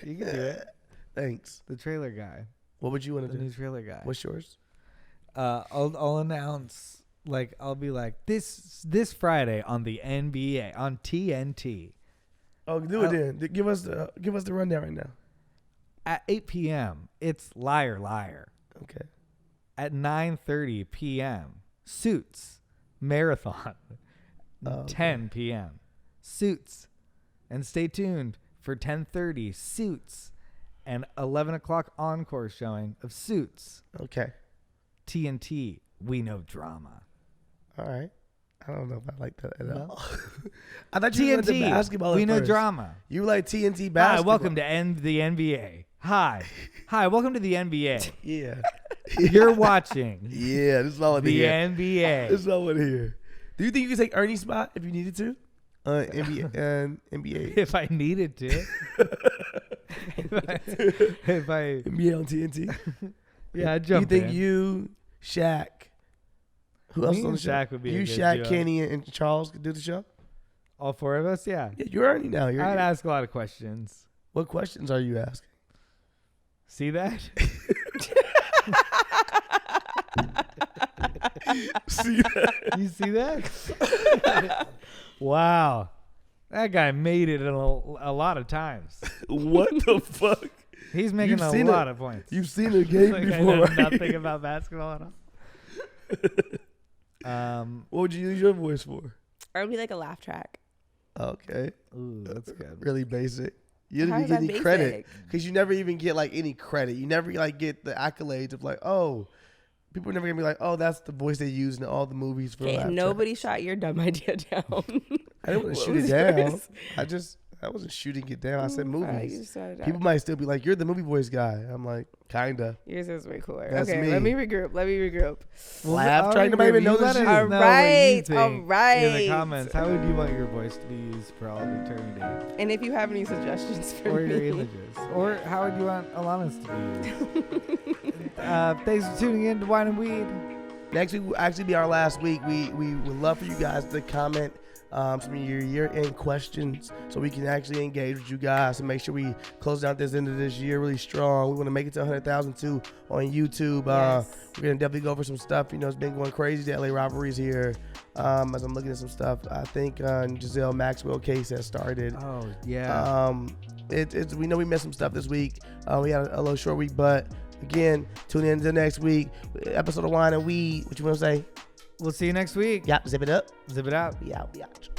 Speaker 1: You can do it.
Speaker 2: Thanks.
Speaker 1: The trailer guy.
Speaker 2: What would you want
Speaker 1: The
Speaker 2: to do?
Speaker 1: new trailer guy.
Speaker 2: What's yours?
Speaker 1: I'll announce, like, I'll be like, this Friday on the NBA, on TNT,
Speaker 2: Oh, do it then. Give us the rundown right now.
Speaker 1: at 8 p.m., it's Liar Liar.
Speaker 2: Okay.
Speaker 1: At 9:30 p.m., Suits, Marathon.
Speaker 2: Okay.
Speaker 1: 10 p.m., Suits. And stay tuned for 10:30, Suits. And 11 o'clock encore showing of Suits.
Speaker 2: Okay.
Speaker 1: TNT, we know drama.
Speaker 2: All right. I don't know if I like that at
Speaker 1: No?
Speaker 2: all. I thought you wanted the
Speaker 1: TNT,
Speaker 2: basketball.
Speaker 1: we
Speaker 2: at
Speaker 1: know
Speaker 2: first.
Speaker 1: drama.
Speaker 2: You like TNT
Speaker 1: Hi,
Speaker 2: basketball.
Speaker 1: welcome to the NBA. Hi, welcome to the NBA.
Speaker 2: Yeah.
Speaker 1: You're watching
Speaker 2: Yeah, this is all I want to
Speaker 1: the
Speaker 2: hear.
Speaker 1: NBA.
Speaker 2: This is all I want to hear. Do you think you could take Ernie's spot if you needed to? NBA. NBA.
Speaker 1: If I needed to. if I
Speaker 2: NBA on TNT.
Speaker 1: yeah, I'd jump
Speaker 2: You think
Speaker 1: in.
Speaker 2: you, Shaq, who else
Speaker 1: Me
Speaker 2: on the
Speaker 1: and
Speaker 2: show?
Speaker 1: Shaq would be
Speaker 2: You,
Speaker 1: a good
Speaker 2: Shaq,
Speaker 1: duo.
Speaker 2: Kenny, and Charles could do the show?
Speaker 1: All four of us, yeah.
Speaker 2: Yeah, you're already now.
Speaker 1: I'd
Speaker 2: You're,
Speaker 1: ask a lot of questions.
Speaker 2: what questions are you asking?
Speaker 1: See that?
Speaker 2: See that?
Speaker 1: You see that? Wow. That guy made it a lot of times.
Speaker 2: What the fuck?
Speaker 1: He's making
Speaker 2: You've
Speaker 1: a
Speaker 2: seen
Speaker 1: lot
Speaker 2: it.
Speaker 1: of points.
Speaker 2: You've seen a game
Speaker 1: Like, I
Speaker 2: before,
Speaker 1: know
Speaker 2: right?
Speaker 1: nothing about basketball at all.
Speaker 2: What would you use your voice for?
Speaker 3: Or it'd be like a laugh track.
Speaker 2: Okay.
Speaker 1: Ooh, that's good.
Speaker 2: Really basic. You
Speaker 3: How
Speaker 2: didn't
Speaker 3: is
Speaker 2: even
Speaker 3: that
Speaker 2: get any credit
Speaker 3: basic?
Speaker 2: because you never even get like any credit. You never like get the accolades of like, oh, people are never gonna be like, oh, that's the voice they use in all the movies for.
Speaker 3: Okay,
Speaker 2: laugh
Speaker 3: nobody shot your dumb idea down.
Speaker 2: I didn't want to
Speaker 3: What
Speaker 2: shoot it
Speaker 3: was
Speaker 2: down.
Speaker 3: yours?
Speaker 2: I wasn't shooting it down. I said movies.
Speaker 3: You shot it down.
Speaker 2: People might still be like, you're the movie voice guy. I'm like, kinda.
Speaker 3: Yours is way cooler.
Speaker 2: That's
Speaker 3: okay,
Speaker 2: me.
Speaker 3: let me regroup.
Speaker 2: Laugh track. Nobody even know this shit.
Speaker 3: All right, all
Speaker 1: In the
Speaker 3: right.
Speaker 1: comments, how would you want your voice to be used for all of eternity?
Speaker 3: And if you have any suggestions for
Speaker 1: Or
Speaker 3: me,
Speaker 1: your images? Or how would you want Alana's to be used? Thanks for tuning in to Wine and Weed.
Speaker 2: Next week will actually be our last week. We would love for you guys to comment some of your year-end questions so we can actually engage with you guys and make sure we close out this end of this year really strong. We want to make it to 100,000 too on YouTube.
Speaker 3: Yes.
Speaker 2: We're going to definitely go over some stuff. You know, it's been going crazy. The LA rivalries here. As I'm looking at some stuff, I think Giselle Maxwell case has started.
Speaker 1: Oh, yeah.
Speaker 2: We know we missed some stuff this week. We had a little short week, but again, tune in to next week. Episode of Wine and Weed. What you want to say?
Speaker 1: We'll see you next week.
Speaker 2: Yep, zip it up.
Speaker 1: Zip it out.
Speaker 2: We out.